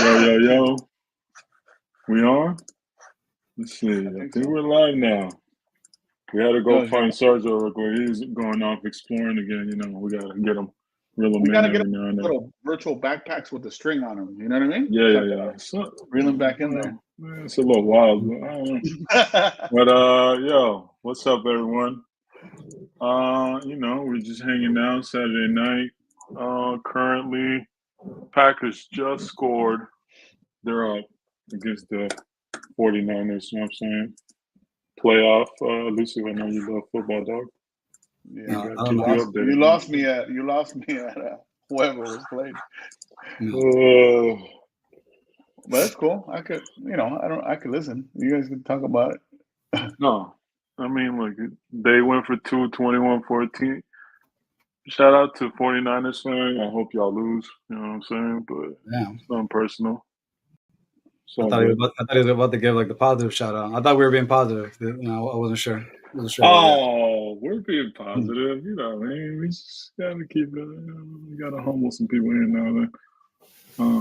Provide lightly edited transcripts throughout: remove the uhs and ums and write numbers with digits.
Yo. We on? Let's see. I think we're live now. We had to go find Sergio real quick. He's going off exploring again. You know, we got to get him. We got to get him little virtual backpacks with the string on them. You know what I mean? Yeah. So, reel him back in there. It's a little wild, but I don't know. But yo, what's up, everyone? You know, we're just hanging out Saturday night. Currently, Packers just scored. They're up against the 49ers, you know what I'm saying? Playoff, Lucy, I know you love football, dog. Yeah, you lost me at whoever was playing. But that's cool. I could, I could listen. You guys can talk about it. No, I mean, look, they went for 21-14. Shout out to 49ers fan. I hope y'all lose. You know what I'm saying? But it's not personal. So I thought he was about to give like the positive shout out. I thought we were being positive. You know, I wasn't sure. We're being positive. You know what I mean? We just gotta keep it. We gotta humble some people here now and then.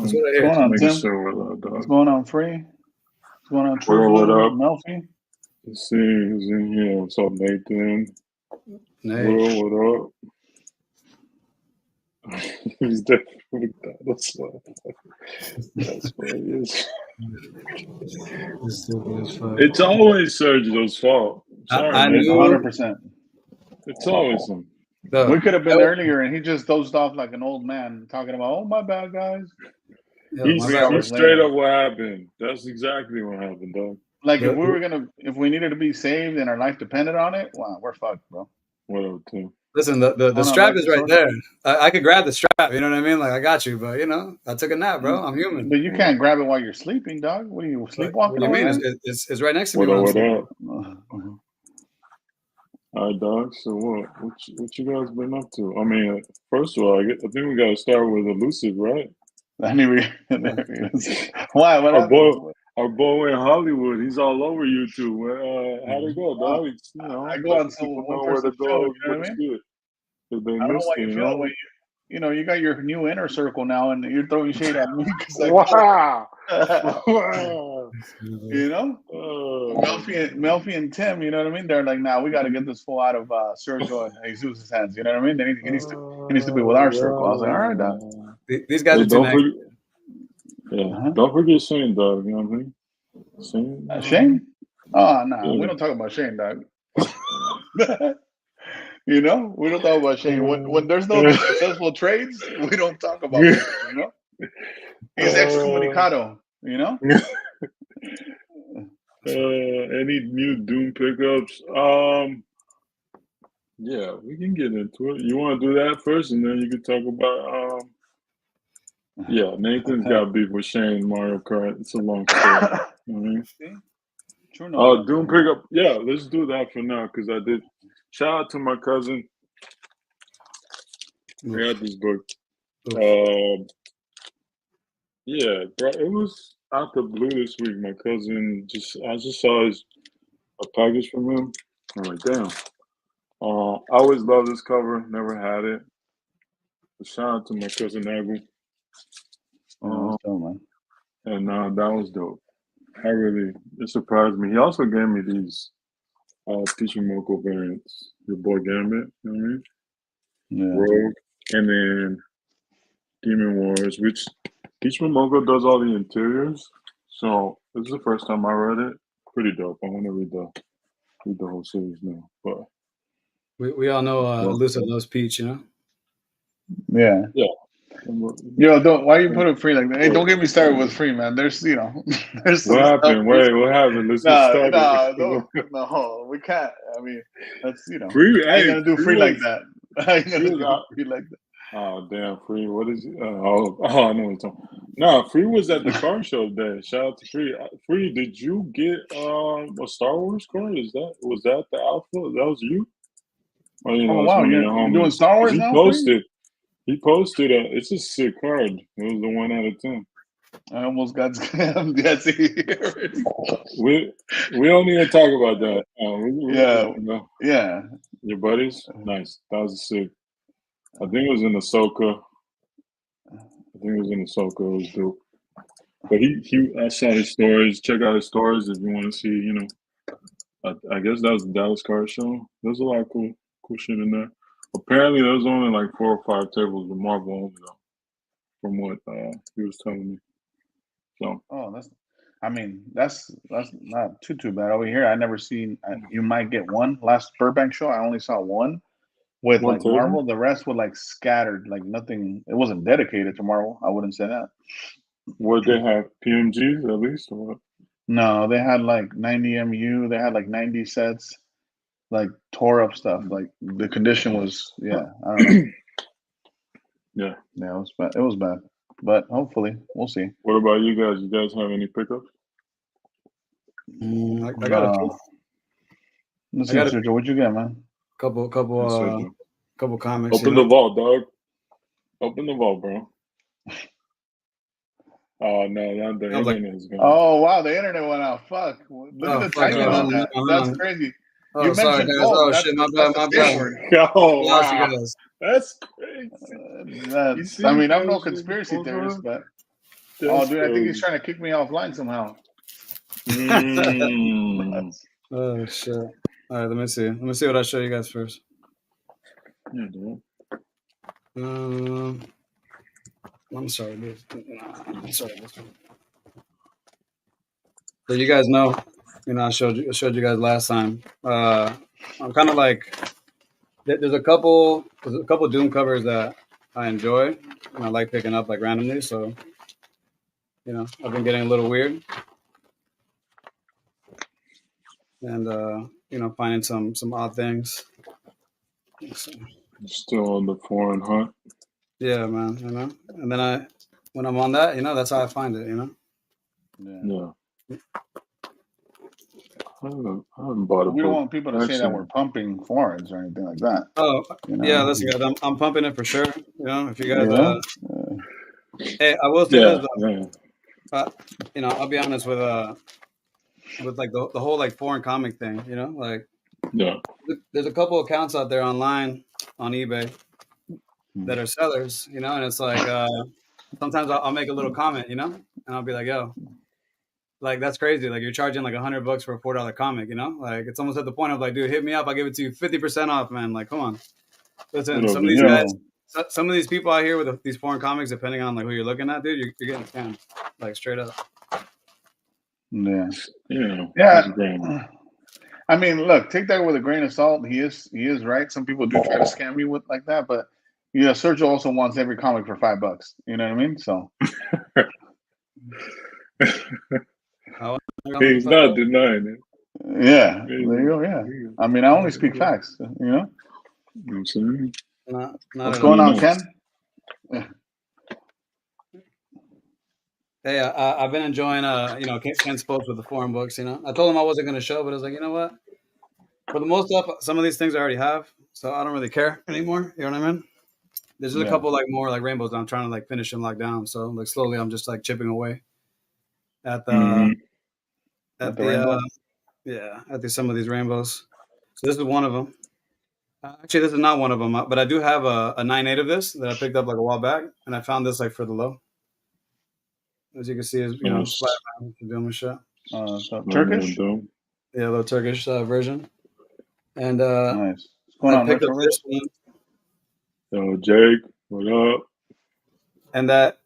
What's going on, Tim? What's going on, Free? What's going on, True? What up? Melfi? Let's see who's in here. What's up, Nathan? Nate. What up? He's definitely that's what it is. It's always Sergio's fault. Sorry, I knew 100%. It's always him. We could have been earlier, and he just dozed off like an old man, talking about, "Oh, my bad, guys." He's straight up what happened. That's exactly what happened, dog. Like if we needed to be saved and our life depended on it, wow, we're fucked, bro. What up, Tim? Listen, the strap is right there. I could grab the strap. You know what I mean? Like I got you, but I took a nap, bro. I'm human. But you can't grab it while you're sleeping, dog. What are you sleepwalking? What do you mean? It's right next to me. What up? All right, dog. So what you guys been up to? I mean, first of all, I think we got to start with Elusive, right? I knew Why? What our boy in Hollywood, he's all over YouTube. How'd it go, dog? I go on some one-person show, you know what I mean? I don't know why you feel that way. You got your new inner circle now, and you're throwing shade at me. Wow. Melfi and Tim, you know what I mean? They're like, nah, we got to get this fool out of Sergio and Jesus' hands. You know what I mean? He needs to be with our circle. I was like, all right, dog. These guys are too nice. Don't forget Shane, dog. You know what I mean? Shane? Oh, no, we don't talk about Shane, dog. We don't talk about Shane. When there's no successful trades, we don't talk about it, He's excommunicado, Any new Doom pickups? Yeah, we can get into it. You want to do that first, and then you can talk about Nathan's got beef with Shane Mario Kart. It's a long story. Doom pickup. Yeah, let's do that for now because I did. Shout out to my cousin. I got this book. Yeah, bro, it was out the blue this week. My cousin I just saw a package from him. I'm like, damn. I always loved this cover. Never had it. Shout out to my cousin Nagu. And that was dope. It surprised me. He also gave me these Teacher Moko variants. Your boy Gambit, you know what I mean? Yeah. Rogue, and then Demon Wars, which Teacher Moko does all the interiors. So this is the first time I read it. Pretty dope. I want to read the whole series now. But we all know Elusive loves Peach, Yeah. Yeah. Yo, why you put it free like that? Hey, don't get me started with free, man. There's there's what happened? Wait, what happened? Let's get started. No, we can't. I mean, that's free. I ain't gonna do free like that. I ain't gonna do free like that. Oh damn, Free! What is it? I know what you're talking. No, Free was at the car show today. Shout out to Free. Free, did you get a Star Wars car? Was that the Alpha? That was you? Oh wow, you're doing Star Wars now? He posted it's a sick card. It was the 1 out of 10. I almost got scammed. We don't need to talk about that. Yeah. Your buddies? Nice. That was sick. I think it was in Ahsoka. It was dope. But I saw his stories. Check out his stories if you want to see. You know, I guess that was the Dallas Card Show. There's a lot of cool shit in there. Apparently, there was only like 4 or 5 tables with Marvel only though, from what he was telling me. So. Oh, that's not too bad over here. I never seen. You might get one. Last Burbank show, I only saw one with One like table? Marvel. The rest were like scattered, like nothing. It wasn't dedicated to Marvel. I wouldn't say that. Would they have PMGs at least, or what? No, they had like 90 MU. They had like 90 sets, like tore up stuff. Like the condition was, yeah, I don't know. Yeah, it was bad. It was bad, but hopefully we'll see. What about you guys? You guys have any pickups? I got a few. Let's see, Sergio, what you got, man? Couple comics. Open the vault, dog. Open the vault, bro. Oh no, not the internet is gone. Oh wow, the internet went out. Fuck. Look at the timing on that. That's crazy. You mentioned gold. Oh shit, my bad. Oh wow. That's crazy. I mean, I'm no conspiracy theorist, but dude, I think he's trying to kick me offline somehow. Oh shit. All right, let me see. Let me see what I show you guys first. Yeah, dude. I'm sorry, dude. I'm sorry. So you guys know, I showed you guys last time. I'm kind of like, there's a couple Doom covers that I enjoy and I like picking up like randomly. So, I've been getting a little weird, and finding some odd things. Still on the foreign hunt. Yeah, man. And then when I'm on that, that's how I find it. Yeah. I haven't bought a We don't want people to say that we're pumping foreigns or anything like that. Oh, yeah, listen, guys, I'm pumping it for sure. If you guys, hey, I will say this though. I'll be honest with like the whole like foreign comic thing. There's a couple accounts out there online on eBay that are sellers. And it's like sometimes I'll make a little comment, and I'll be like, yo. Like, that's crazy. Like, you're charging like $100 for a $4 comic, Like, it's almost at the point of like, dude, hit me up. I'll give it to you 50% off, man. Like, come on. Listen, some of these guys, some of these people out here with these foreign comics, depending on like who you're looking at, dude, you're getting scammed. Like, straight up. Yeah. Yeah. I mean, look, take that with a grain of salt. He is right. Some people do try to scam you with like that, but Sergio also wants every comic for $5. You know what I mean? So. He's not denying it. Yeah, there you go. Yeah, I mean, I only speak facts. You know what I'm saying? What's going on, Ken? Hey, I've been enjoying Ken's post with the foreign books. I told him I wasn't going to show, but I was like, you know what? For the most stuff, some of these things I already have, so I don't really care anymore. You know what I mean? There's just a couple like more like rainbows that I'm trying to like finish and lock down. So like slowly, I'm just like chipping away at the some of these rainbows. So this is one of them. Actually, this is not one of them, but I do have a 9.8 of this that I picked up like a while back, and I found this like for the low. As you can see, is Spider-Man doing shit. Turkish? Yeah, a little Turkish version. And nice. What's going on, picked up this one. Yo, Jake, what up? And that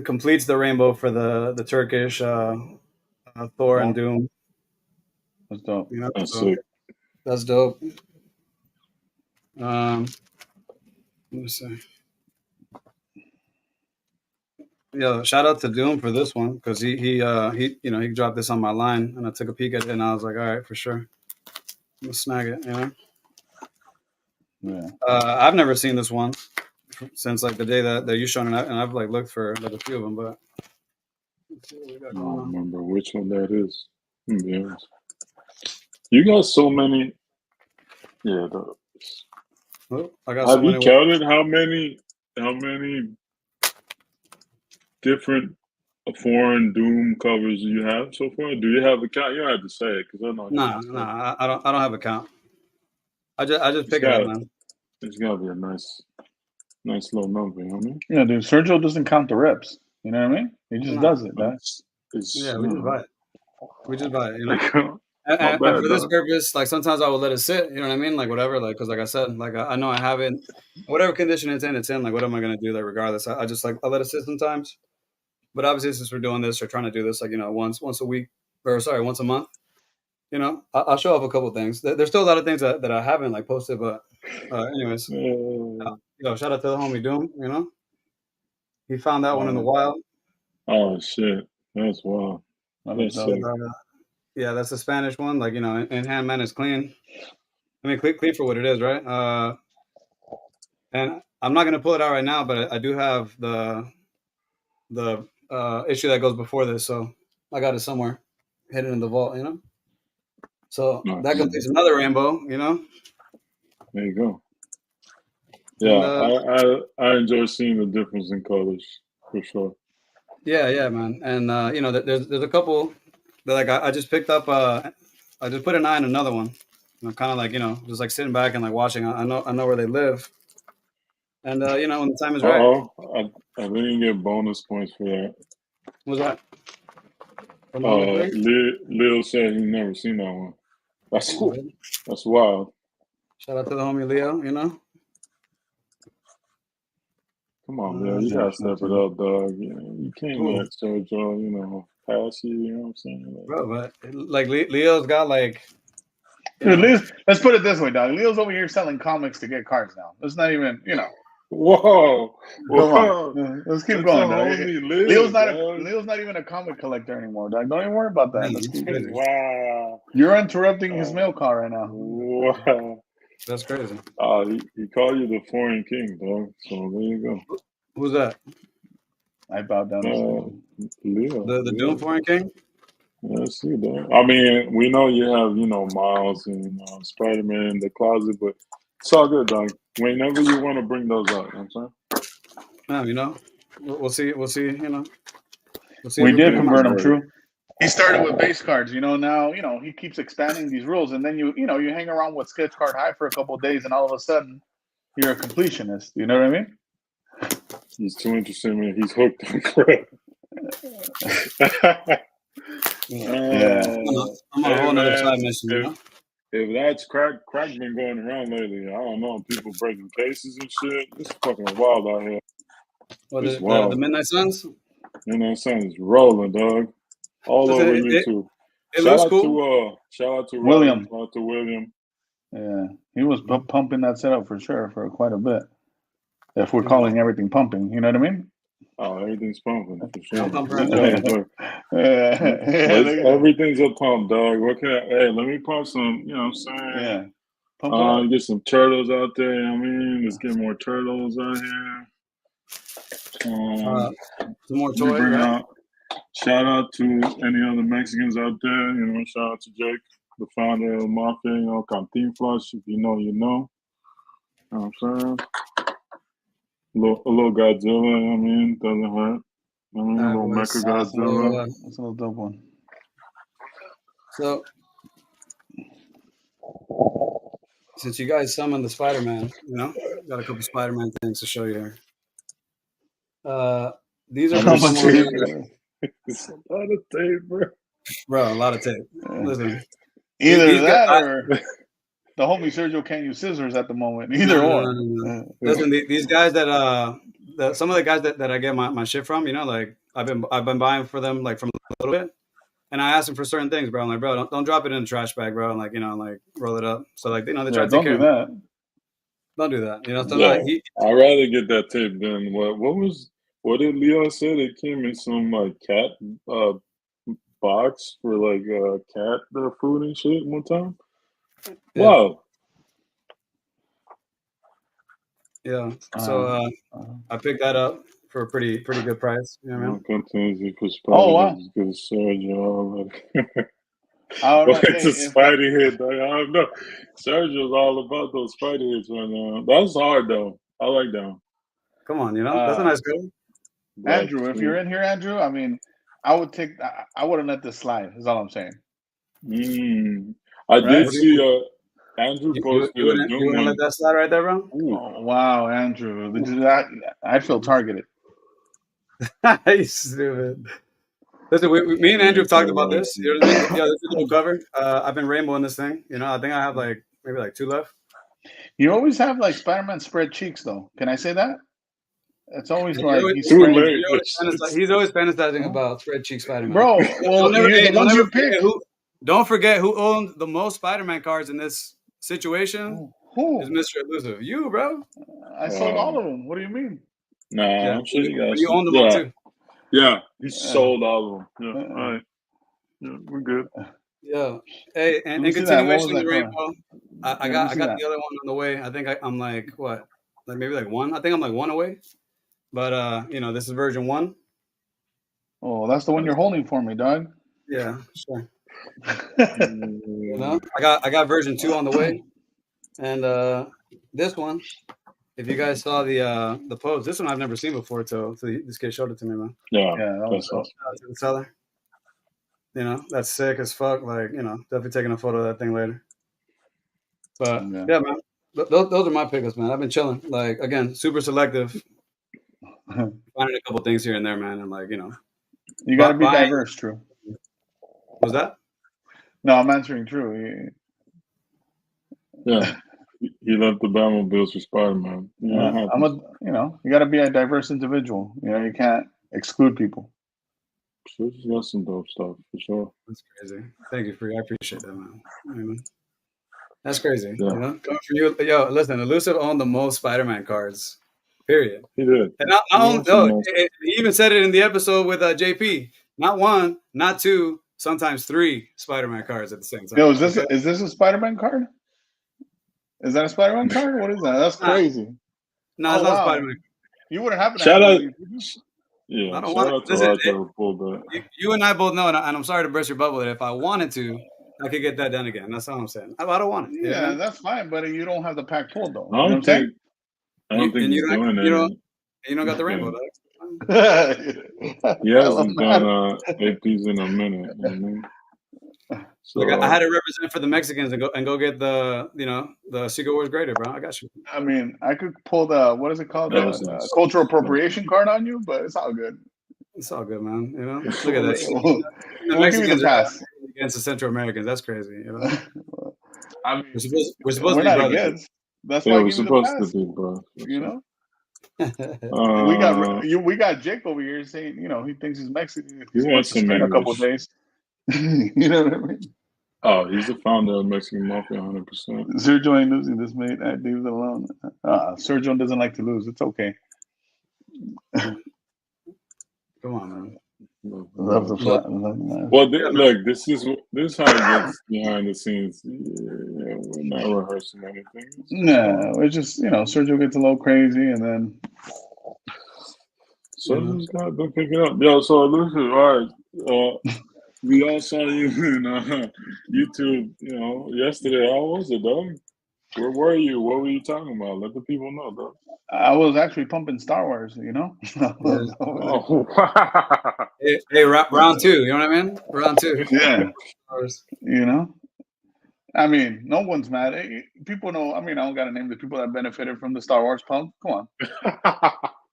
completes the rainbow for the Turkish Thor and Doom. That's dope. That's sick. That's dope. Let me see. Yeah, shout out to Doom for this one because he dropped this on my line and I took a peek at it and I was like, all right, for sure, I'm gonna snag it. Yeah. I've never seen this one since like the day that you shown it, and I've like looked for like a few of them, but let's see what we got I don't remember which one that is. Yeah. You got so many. Yeah. I got. Have you counted how many different foreign Doom covers you have so far? Do you have a count? You don't have to say it because I know. No, I don't have a count. I just pick it up, man. It's gotta be a nice little number, you know what I mean? Yeah, dude. Sergio doesn't count the reps. You know what I mean? He just does it, dog. Yeah, we just buy it. We just buy it, you know. And for this purpose, like sometimes I will let it sit. You know what I mean? Like whatever, like because like I said, like I know I have it. Whatever condition it's in, it's in. Like what am I gonna do? Like regardless, I just like I let it sit sometimes. But obviously, since we're doing this or trying to do this, like once a week, or sorry, once a month, I'll show off a couple things. There's still a lot of things that I haven't like posted, but anyways, shout out to the homie Doom. He found that one in the wild. Oh shit, that's wild. Yeah, that's the Spanish one. Like in hand, man, is clean. I mean, clean for what it is, right? And I'm not gonna pull it out right now, but I do have the issue that goes before this, so I got it somewhere hidden in the vault. So that completes another rainbow. There you go. Yeah, and, I enjoy seeing the difference in colors for sure. Yeah, man. And there's a couple that like I just picked up. I just put an eye on another one. Kind of like just like sitting back and like watching. I know where they live. And when the time is right. I didn't get bonus points for that. What's that? Leo said he never seen that one. That's wild. Shout out to the homie Leo. Come on, man. You gotta step it up, dog. You can't let Sergio, pass you. You know what I'm saying? Bro, but like Leo's got like. Dude, let's put it this way, dog. Leo's over here selling comics to get cards now. It's not even, Whoa! Come on, let's keep going, dog. Leo's not even a comic collector anymore, dog. Don't even worry about that. Wow! You're interrupting his mail call right now. Wow! That's crazy. He called you the foreign king, dog. So there you go. Who's that? I bowed down. Leo. The Doom foreign king. Yes, you do. I mean, we know you have, Miles and Spider-Man in the closet, but it's all good, dog. Whenever you want to bring those up, you know what I'm saying? We'll see. We'll see. We'll see. We did convert him, true. He started with base cards, now, he keeps expanding these rules, and then you hang around with Sketch Card High for a couple of days, and all of a sudden, you're a completionist. You know what I mean? He's too interested, man. He's hooked on crap. I'm on a whole nother side mission, If that's crack been going around lately, I don't know. People breaking cases and shit. It's fucking wild out here. What the Midnight Suns? Midnight Suns rolling, dog. All over YouTube. Shout out to William. Shout out to William. Yeah, he was pumping that setup for sure for quite a bit. If we're calling everything pumping, you know what I mean? Oh, everything's pumping for sure. Everything's a pump, dog. Hey, let me pump some, you know what I'm saying? Yeah. Get some turtles out there, let's get more turtles out here. Some more toys, right? Shout out to any other Mexicans out there, shout out to Jake, the founder of Mafia, Canteen Flush. If you know, you know. You know what I'm saying? A little Godzilla, doesn't hurt. A little Mecha Godzilla. That's a little dope one. So, since you guys summoned the Spider-Man, got a couple Spider-Man things to show you here. These are it's a lot of tape, bro. A lot of tape. Listen, either that or the homie Sergio can't use scissors at the moment. Either or. No. Listen, these guys some of the guys that I get my shit from, like I've been buying for them like from a little bit, and I ask them for certain things, bro. I'm like, bro, don't drop it in a trash bag, bro. And like, like roll it up. So like, they try to take care of it. Don't do that. So I'd rather get that tape than what did Leon say? It came in some like cat box for like cat food and shit one time. Yeah. Wow. Yeah. So I picked that up for a pretty good price. You know what I mean? Wow. Good Sergio. It's a Spidey hit, though. I don't know. Sergio's all about those Spidey hits right now. That's hard, though. I like that. Come on, that's a nice girl. Andrew, if you're in here, Andrew, I would have let this slide. Is all I'm saying. I did see Andrew posted. You wouldn't let that slide right there, bro? Oh, wow, Andrew, I feel targeted. You stupid. Listen, me and Andrew have talked about this. You know what I mean? Yeah, this is a little cover. I've been rainbowing this thing. You know, I think I have like maybe like 2 left. You always have like Spider-Man spread cheeks, though. Can I say that? It's always He's like always, he's Too spreading. late. he's always fantasizing about spread cheek Spider-Man. Bro, well, the ones you pick. Don't forget who owned the most Spider-Man cards in this situation. Who? Is Mr. Elusive. You, bro. I sold all of them. What do you mean? Nah, Yeah, I'm sure you guys. you own them all too. Yeah, he sold all of them. Yeah, all right. Yeah, we're good. Yeah. Hey, and in continuation of the rainbow, I got the other one on the way. I think I'm like what? Like maybe like 1. I think I'm like 1 away. But you know, this is version 1. Oh, that's the one you're holding for me, dog. Yeah, sure. You know, I got version 2 on the way. And this one, if you guys saw the pose, this one I've never seen before till this kid showed it to me, man. Yeah, that's awesome. To the seller. You know, that's sick as fuck. Like, you know, definitely taking a photo of that thing later. But yeah, man, those are my pickups, man. I've been chilling. Like, again, super selective. Finding a couple things here and there, man. And like, you know, you got to be diverse, True. Was that? No, I'm answering True. Yeah, he left the Batmobiles for Spider-Man. You got to be a diverse individual. You know, you can't exclude people. So he's got some dope stuff for sure. That's crazy. Thank you, Free. I appreciate that, man. You know, that's crazy. Yeah. You know, coming from you, yo, listen, Elusive owned the most Spider-Man cards. Period. He did. And he even said it in the episode with JP. Not 1, not 2, sometimes 3 Spider-Man cards at the same time. Yo, is this a Spider-Man card? Is that a Spider-Man card? What is that? That's crazy. No, it's not a Spider-Man. You wouldn't happen to shout out. Yeah, I don't want to. You and I both know, and I'm sorry to burst your bubble, that if I wanted to, I could get that done again. That's all I'm saying. I don't want it. Yeah, that's fine, but you don't have the pack pulled, though. I don't think he's doing it. You don't got the rainbow, dog. He hasn't done APs in a minute. You know what I mean? So, like I had to represent for the Mexicans and go get the Secret Wars grader, bro. I got you. I mean, I could pull the what is it called, the cultural appropriation card on you, but it's all good. It's all good, man. You know, look at that. The Mexicans are against the Central Americans. That's crazy. You know, I mean, we're supposed to be not against. That's why we're supposed to be, bro. You know. We got Jake over here saying, you know, he thinks he's Mexican. He wants to spend a couple of days. You know what I mean? Oh, he's the founder of Mexican Mafia, 100%. Sergio ain't losing this, mate. Leave it alone. Sergio doesn't like to lose. It's okay. Come on, man. Love the flat. Well, look, this is how it gets behind the scenes. Yeah, we're not rehearsing anything. No, it's just, you know, Sergio gets a little crazy, and then Sergio's got to pick it up. Yo, so listen, all right. We all saw you in YouTube, you know, yesterday. How was it, dog? Where were you? What were you talking about? Let the people know, dog. I was actually pumping Star Wars, you know? Hey, round 2, you know what I mean? Round 2. Yeah. You know? I mean, no one's mad. People know, I mean, I don't got to name the people that benefited from the Star Wars pump. Come on.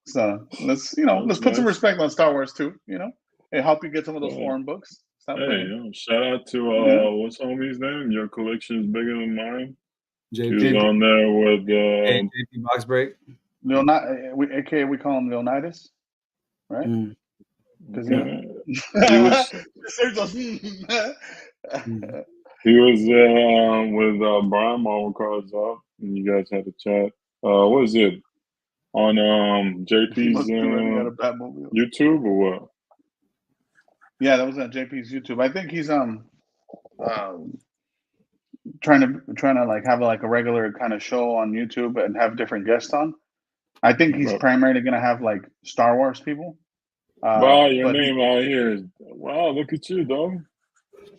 So let's put some respect on Star Wars too, you know? Hey, help you get some of those foreign books. Shout out to what's homie's name? Your collection is bigger than mine. JP. He was on there with JP Box Break. AKA we call him Leonidas, right? Because he was with Brian Marvel Cards Up, and you guys had a chat. What is it on JP's YouTube or what? Yeah, that was on JP's YouTube. I think he's trying to like have like a regular kind of show on YouTube and have different guests on. I think he's primarily gonna have like Star Wars people. Wow, your name out here is look at you, dog.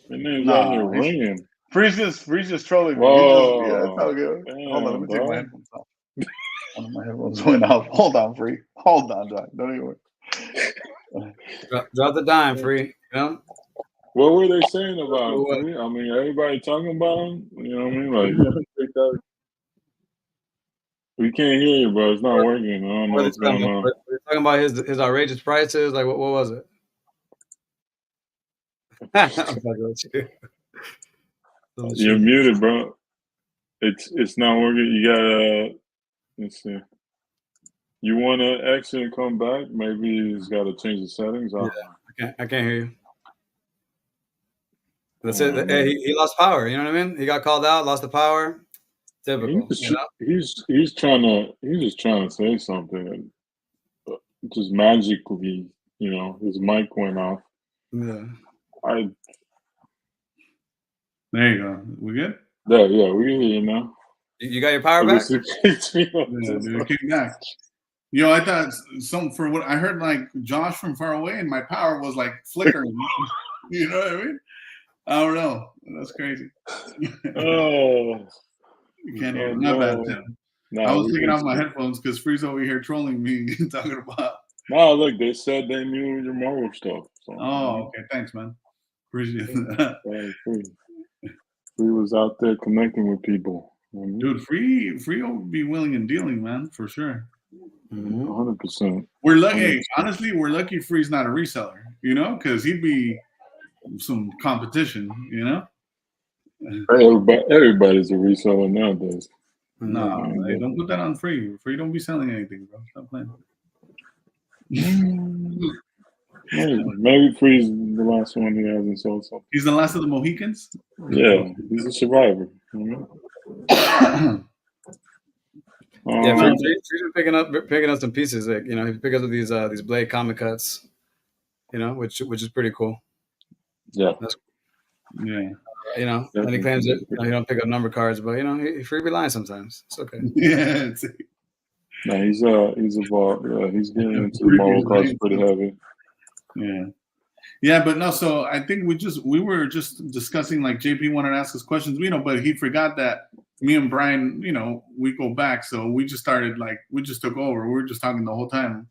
Your name's out here ringing. Freeze just trolling me. Whoa. It's all good. Damn, hold on, let me take my headphones off. One of my headphones went off. Hold on, Free. Hold on, Doc. Don't even worry. Drop the dime, Free. You know? What were they saying about him? I mean, everybody talking about him. You know what I mean? Like, we can't hear you, bro. It's not working. I don't know what's going on. What are you talking about his outrageous prices. Like, what was it? You're muted, bro. It's not working. You gotta. Let's see. You want to exit and come back? Maybe he's got to change the settings. Yeah, I can't hear you. That's it. Hey, he lost power. You know what I mean? He got called out, lost the power. Typical. He's just trying to say something, and just magically, his mic went off. Yeah. There you go. We good? Yeah, we can hear you now. You got your power back? Dude, it came back. Yo, I thought for what I heard, like Josh from far away, and my power was like flickering. You know what I mean? I don't know. That's crazy. Oh, you can't hear. Not bad, Tim. I was taking off my headphones because Free's over here trolling me, talking about. No, look, they said they knew your Marvel stuff. So, okay. Thanks, man. Appreciate that. Free was out there connecting with people. Dude, Free will be willing and dealing, man, for sure. 100%. We're lucky. Hey, honestly, we're lucky Free's not a reseller, because he'd be some competition, Everybody's a reseller nowadays. No, hey, don't put that on Free. Free don't be selling anything, bro. Stop playing. Maybe Free's the last one who hasn't sold something. He's the last of the Mohicans? Yeah, he's a survivor. Yeah, Free's picking up some pieces. Like, he picked up these Blade comic cuts, which is pretty cool. Yeah. Yeah. And he claims that he don't pick up number cards, but he Free be lying sometimes. It's okay. Yeah. No, he's involved. Yeah, he's getting into the Marvel cards pretty heavy. Yeah. Yeah, but no, so I think we were just discussing, like, JP wanted to ask us questions, but he forgot that me and Brian, we go back, so we just started, like, we just took over. We were just talking the whole time,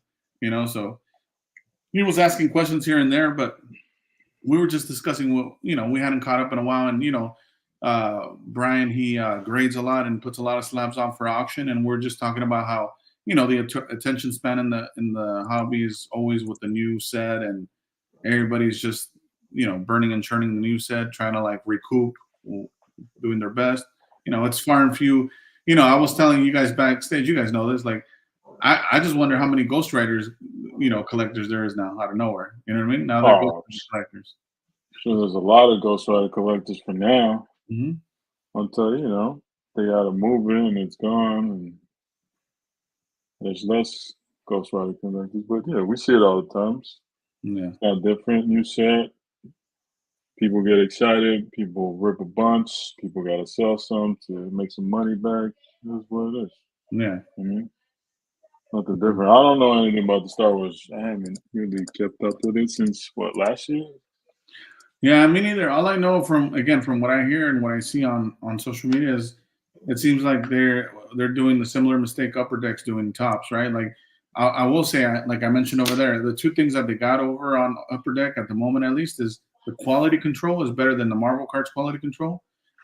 so he was asking questions here and there, but we were just discussing what, we hadn't caught up in a while, and, Brian, he grades a lot and puts a lot of slabs on for auction, and we're just talking about how, the attention span in the hobby is always with the new set, and everybody's just, burning and churning the new set, trying to, like, recoup, doing their best. It's far and few. I was telling you guys backstage, you guys know this, like, I just wonder how many Ghost Riders, collectors there is now out of nowhere. You know what I mean? Now they're Ghost Rider collectors. Sure, there's a lot of Ghost Rider collectors for now. Mm-hmm. Until, they got to move in, it's gone, and there's less Ghost Rider collectors. But yeah, we see it all the times. Yeah. It's not different. New set. People get excited. People rip a bunch. People got to sell some to make some money back. That's what it is. Yeah. Nothing different. I don't know anything about the Star Wars. I haven't really kept up with it since, last year? Yeah, me neither. All I know from what I hear and what I see on social media is it seems like they're doing the similar mistake Upper Deck's doing Tops, right? Like, I will say, like I mentioned over there, the two things that they got over on Upper Deck at the moment, at least, is the quality control is better than the Marvel cards quality control.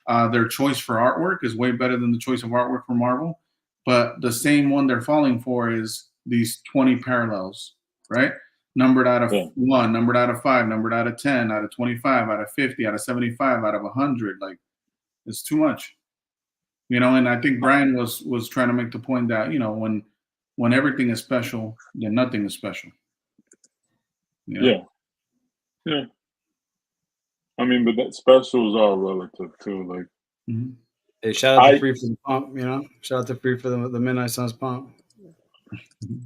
Their choice for artwork is way better than the choice of artwork for Marvel. But the same one they're falling for is these 20 parallels, right? Numbered out of 1, numbered out of 5, numbered out of 10, out of 25, out of 50, out of 75, out of 100. Like, it's too much. And I think Brian was trying to make the point that, when everything is special, then nothing is special. Yeah. I mean, but that specials are relative too. Like, hey, shout out to Free for the pump. Shout out to Free for the Midnight Suns pump.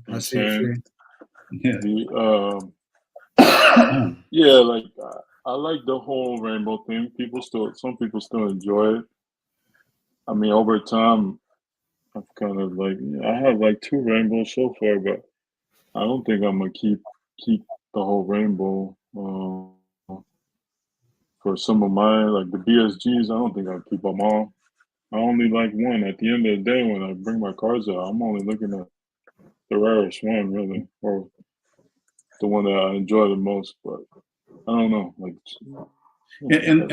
I see you, Free. Yeah. Yeah, like I like the whole rainbow thing. Some people still enjoy it. I mean, over time, I've kind of I have like 2 rainbows so far, but I don't think I'm gonna keep the whole rainbow. For some of mine, like the BSGs, I don't think I'll keep them all. I only like one. At the end of the day, when I bring my cards out, I'm only looking at the rarest one, really, or the one that I enjoy the most. But I don't know, like. And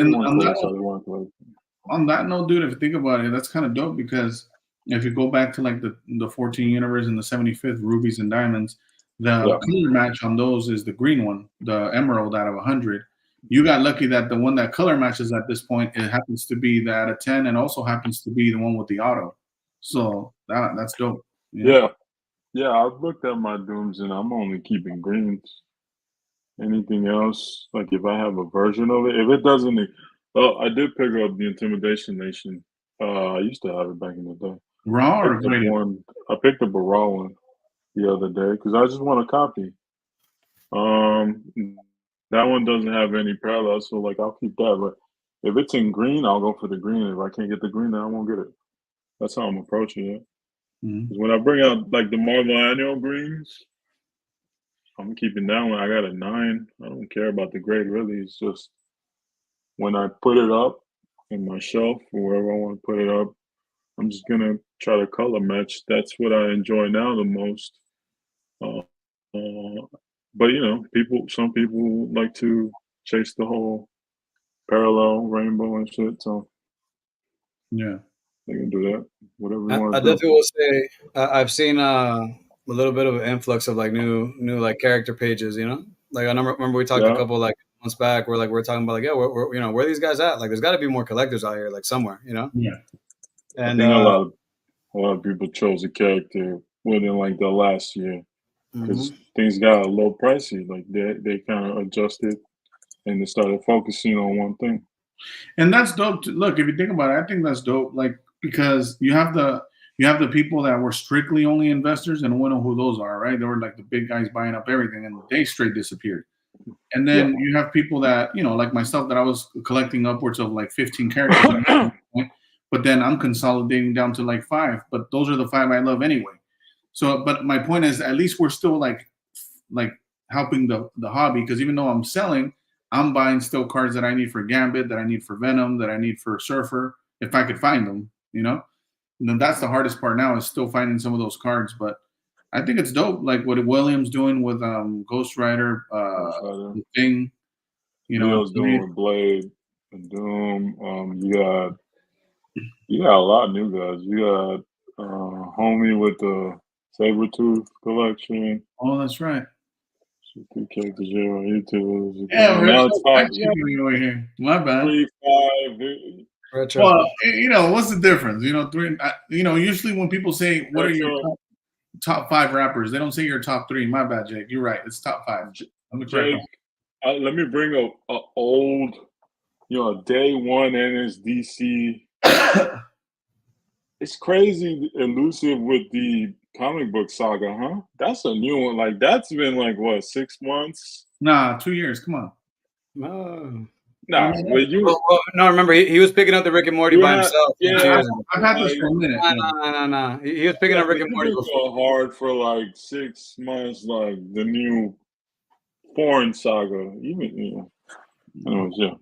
on that note, dude, if you think about it, that's kind of dope, because if you go back to like the 14 universe and the 75th rubies and diamonds, The color match on those is the green one, the emerald out of 100. You got lucky that the one that color matches at this point, it happens to be the out of 10, and also happens to be the one with the auto. So that's dope. Yeah. I've looked at my dooms, and I'm only keeping greens. Anything else, like if I have a version of it, if it doesn't, I did pick up the Intimidation Nation. I used to have it back in the day. Raw or graded? I picked up a raw one the other day because I just want a copy. That one doesn't have any parallels, so like I'll keep that. But if it's in green, I'll go for the green. If I can't get the green, then I won't get it. That's how I'm approaching it. Because when I bring out like the Marvel Annual greens, I'm keeping that one. I got a 9. I don't care about the grade really. It's just when I put it up in my shelf or wherever I want to put it up, I'm just gonna try to color match. That's what I enjoy now the most. But some people like to chase the whole parallel rainbow and shit. So yeah, they can do that. Whatever you want I to do. definitely will say I've seen a little bit of an influx of like new like character pages. Like I remember we talked a couple like months back where like we're talking about like where are these guys at? Like there's got to be more collectors out here like somewhere. Yeah. And I think a lot of people chose a character within like the last year because things got a little pricey. Like they kind of adjusted and they started focusing on one thing. And that's dope. Look, if you think about it, I think that's dope. Like because you have the people that were strictly only investors, and we know who those are, right? They were like the big guys buying up everything, and they straight disappeared. And then you have people that like myself that I was collecting upwards of like 15 characters. But then I'm consolidating down to like 5. But those are the 5 I love anyway. So, but my point is, at least we're still like helping the hobby, because even though I'm selling, I'm buying still cards that I need for Gambit, that I need for Venom, that I need for Surfer, if I could find them. And then that's the hardest part now, is still finding some of those cards. But I think it's dope, like what William's doing with Ghost Rider, the Thing. Leo's doing with Blade and Doom. You got a lot of new guys. You got Homie with the Sabretooth collection. Oh, that's right. 2 characters here on YouTube. Yeah, now it's 5. Over here. My bad. 3, 5. Well, what's the difference? 3. Usually when people say what are your top 5 rappers, they don't say your top 3. My bad, Jake. You're right. It's top 5. Jake, let me bring a old, day one NSDC. It's crazy elusive with the comic book saga, huh? That's a new one. Like that's been like what, 6 months? Nah, 2 years. Come on. Nah, but no. Remember, he was picking up the Rick and Morty by himself. Yeah, I've had this for a minute. No. He was picking up Rick and Morty before. Hard for like 6 months, like the new foreign saga. Even anyways,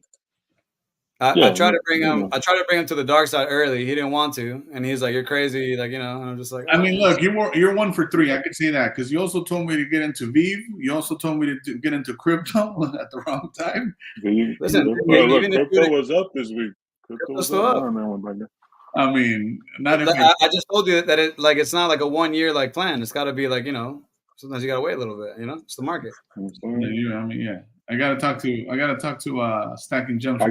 I tried to bring him. I tried to bring him to the dark side early. He didn't want to, and he's like, "You're crazy," like And I'm just like, I mean, look, you're 1 for 3. I could say that because you also told me to get into Vive. You also told me to get into crypto at the wrong time. Listen, look, crypto was up this week. Crypto was up. I mean, I just told you that it's not like a 1 year like plan. It's got to be like sometimes you got to wait a little bit. It's the market. I gotta talk to Stacking Gems.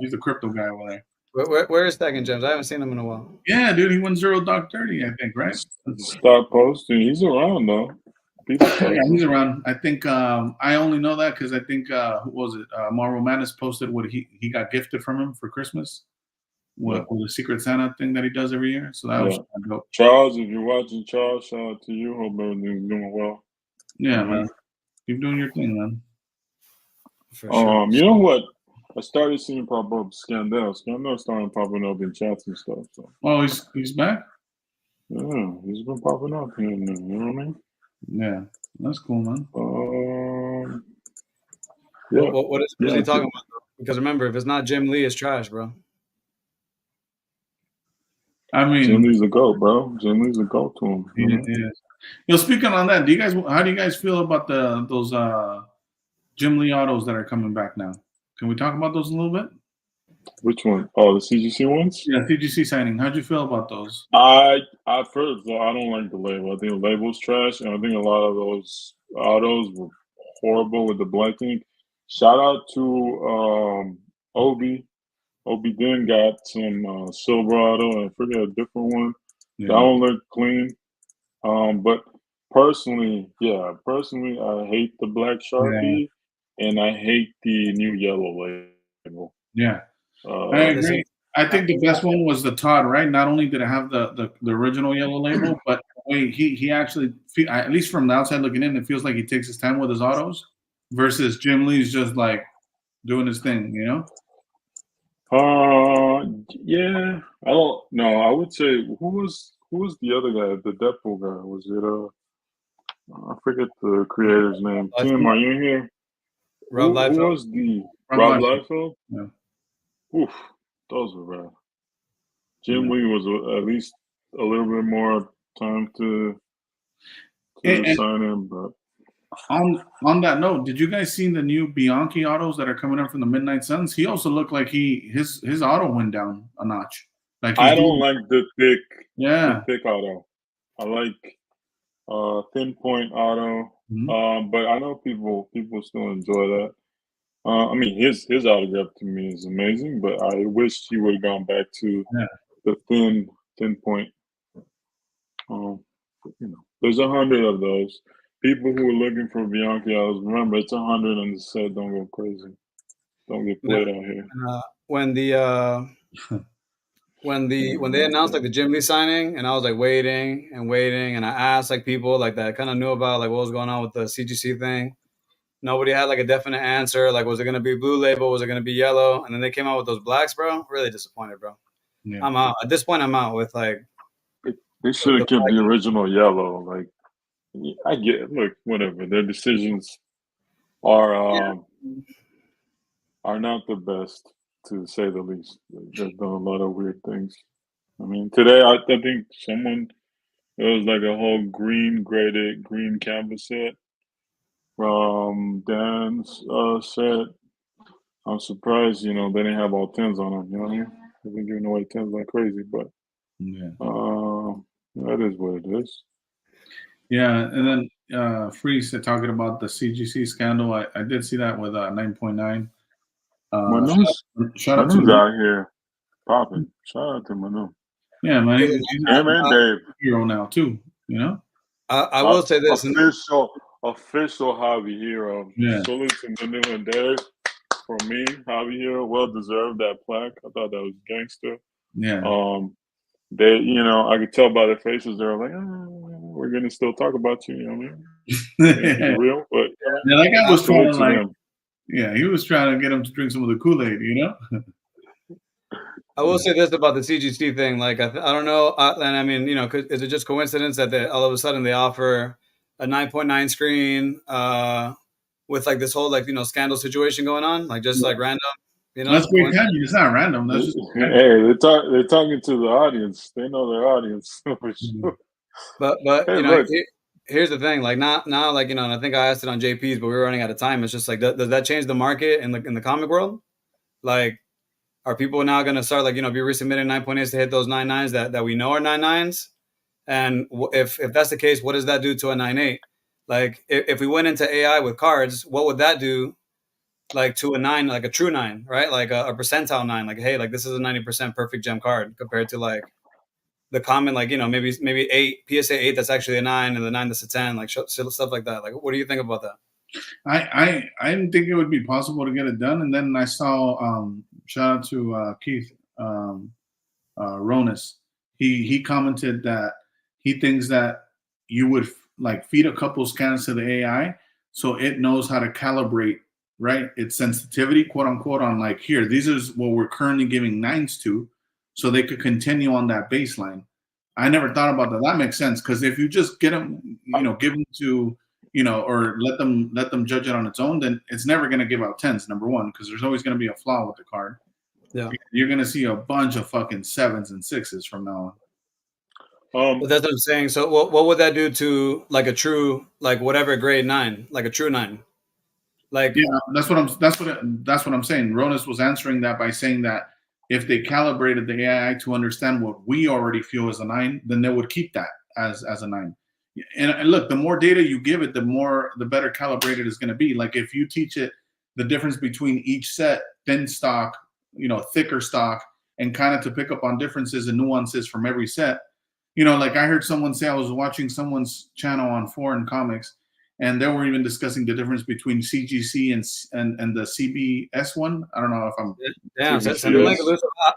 He's the crypto guy over there. Where is Stacking Gems? I haven't seen him in a while. Yeah, dude, he won 0 Dark 30, I think, right? Start posting. He's around though. Yeah, he's around. I think I only know that because I think who was it? Marvel Madness posted what he got gifted from him for Christmas. With the Secret Santa thing that he does every year. So that was dope. Charles, if you're watching, Charles, shout out to you. Hope everything's doing well. Yeah, man. Keep doing your thing, man. For sure. You know what? I started seeing pop up Scandal. Scandal started popping up in chats and stuff. So. Oh, he's back? Yeah, he's been popping up here and there, you know what I mean? Yeah, that's cool, man. What is he talking about, though? Because remember, if it's not Jim Lee, it's trash, bro. I mean, Jim Lee's a GOAT, bro. Jim Lee's a GOAT to him. Yeah. Speaking on that, how do you guys feel about those Jim Lee autos that are coming back now? Can we talk about those a little bit? Which one? Oh, the CGC ones? Yeah, CGC signing. How'd you feel about those? I first of all, I don't like the label. I think the label's trash, and I think a lot of those autos were horrible with the black ink. Shout out to Obi. Obi then got some silver auto, and I forget a different one. Yeah. That one looked clean. But personally, I hate the black Sharpie, and I hate the new yellow label. Yeah, I agree. I think the best one was the Todd, right? Not only did it have the original yellow label, but wait, he actually, at least from the outside looking in, it feels like he takes his time with his autos versus Jim Lee's just like doing his thing, you know? Yeah. I don't know. I would say who was the other guy, the Deadpool guy? Was it I forget the creator's name. Tim, are you in here? Rob Who Liefeld. was the Rob Liefeld? Yeah. Oof, those were bad. Jim Lee was at least a little bit more time to sign in, but on that note, did you guys see the new Bianchi autos that are coming up from the Midnight Suns? He also looked like his auto went down a notch. Like I don't like the thick, thick auto. I like thin point auto. But I know people still enjoy that. I mean, his autograph to me is amazing, but I wish he would have gone back to the thin point. There's 100 of those. People who are looking for Bianchi autos, remember it's 100 on the set. Don't go crazy. Don't get played out here. When they announced like the Jim Lee signing, and I was like waiting, and I asked like people like that kind of knew about like what was going on with the CGC thing. Nobody had like a definite answer. Like, was it gonna be blue label? Was it gonna be yellow? And then they came out with those blacks, bro. Really disappointed, bro. Yeah. I'm out. At this point, I'm out with like. They should have kept the original yellow. Like, I get look, whatever. Their decisions are not the best, to say the least. They've done a lot of weird things. I mean, today I think it was like a whole graded green canvas set from Dan's set. I'm surprised, they didn't have all 10s on them. You know what I mean? They've been giving away 10s like crazy, but that is what it is. Yeah, and then Freeze talking about the CGC scandal. I did see that with 9.9. Shout out to out here popping. Shout out to Manu. Yeah, man. He's him and Dave. Hero now too. You know. I will say this: official hobby hero. Yeah. Salute to Manu and Dave. For me, hobby hero, well deserved that plaque. I thought that was gangster. Yeah. They, I could tell by their faces. They're like, we're gonna still talk about you. You know what I mean? It's real, but that guy was trying to like. Yeah, he was trying to get him to drink some of the Kool-Aid, you know? I will say this about the CGC thing. Like, I don't know. And I mean, is it just coincidence that all of a sudden they offer a 9.9 screen with like this whole like, scandal situation going on? Like just like random, That's great timing. It's not random. That's just hey, they're talking to the audience. They know their audience for sure. But hey, here's the thing, like now, like and I think I asked it on JP's, but we were running out of time. It's just like, does that change the market in the comic world? Like, are people now going to start like be resubmitting 9.8s to hit those 9.9s that we know are 9.9s? And if that's the case, what does that do to a 9.8? Like, if we went into AI with cards, what would that do? Like to a 9, like a true 9, right? Like a percentile 9. Like, hey, like this is a 90% perfect gem card compared to like the common, like, maybe 8, PSA 8 that's actually a 9 and the 9 that's a 10, like stuff like that. Like, what do you think about that? I didn't think it would be possible to get it done. And then I saw, shout out to Keith Ronis. He commented that he thinks that you would like feed a couple scans to the AI so it knows how to calibrate, right, its sensitivity, quote unquote, on like, here, these is what we're currently giving 9s to, so they could continue on that baseline. I never thought about that. That makes sense, because if you just get them, give them to, or let them judge it on its own, then it's never going to give out 10s, number one, because there's always going to be a flaw with the card. Yeah, you're going to see a bunch of fucking 7s and 6s from now on. But that's what I'm saying. So what would that do to like a true, like whatever grade 9, like a true 9? Like, yeah, that's what I'm saying. Ronis was answering that by saying that if they calibrated the AI to understand what we already feel as a 9, then they would keep that as a 9. And look, the more data you give it, the better calibrated it's going to be. Like if you teach it the difference between each set, thin stock, thicker stock, and kind of to pick up on differences and nuances from every set. Like I heard someone say, I was watching someone's channel on foreign comics, and they were even discussing the difference between CGC and the CBS one. I don't know if I'm. Damn, send the link.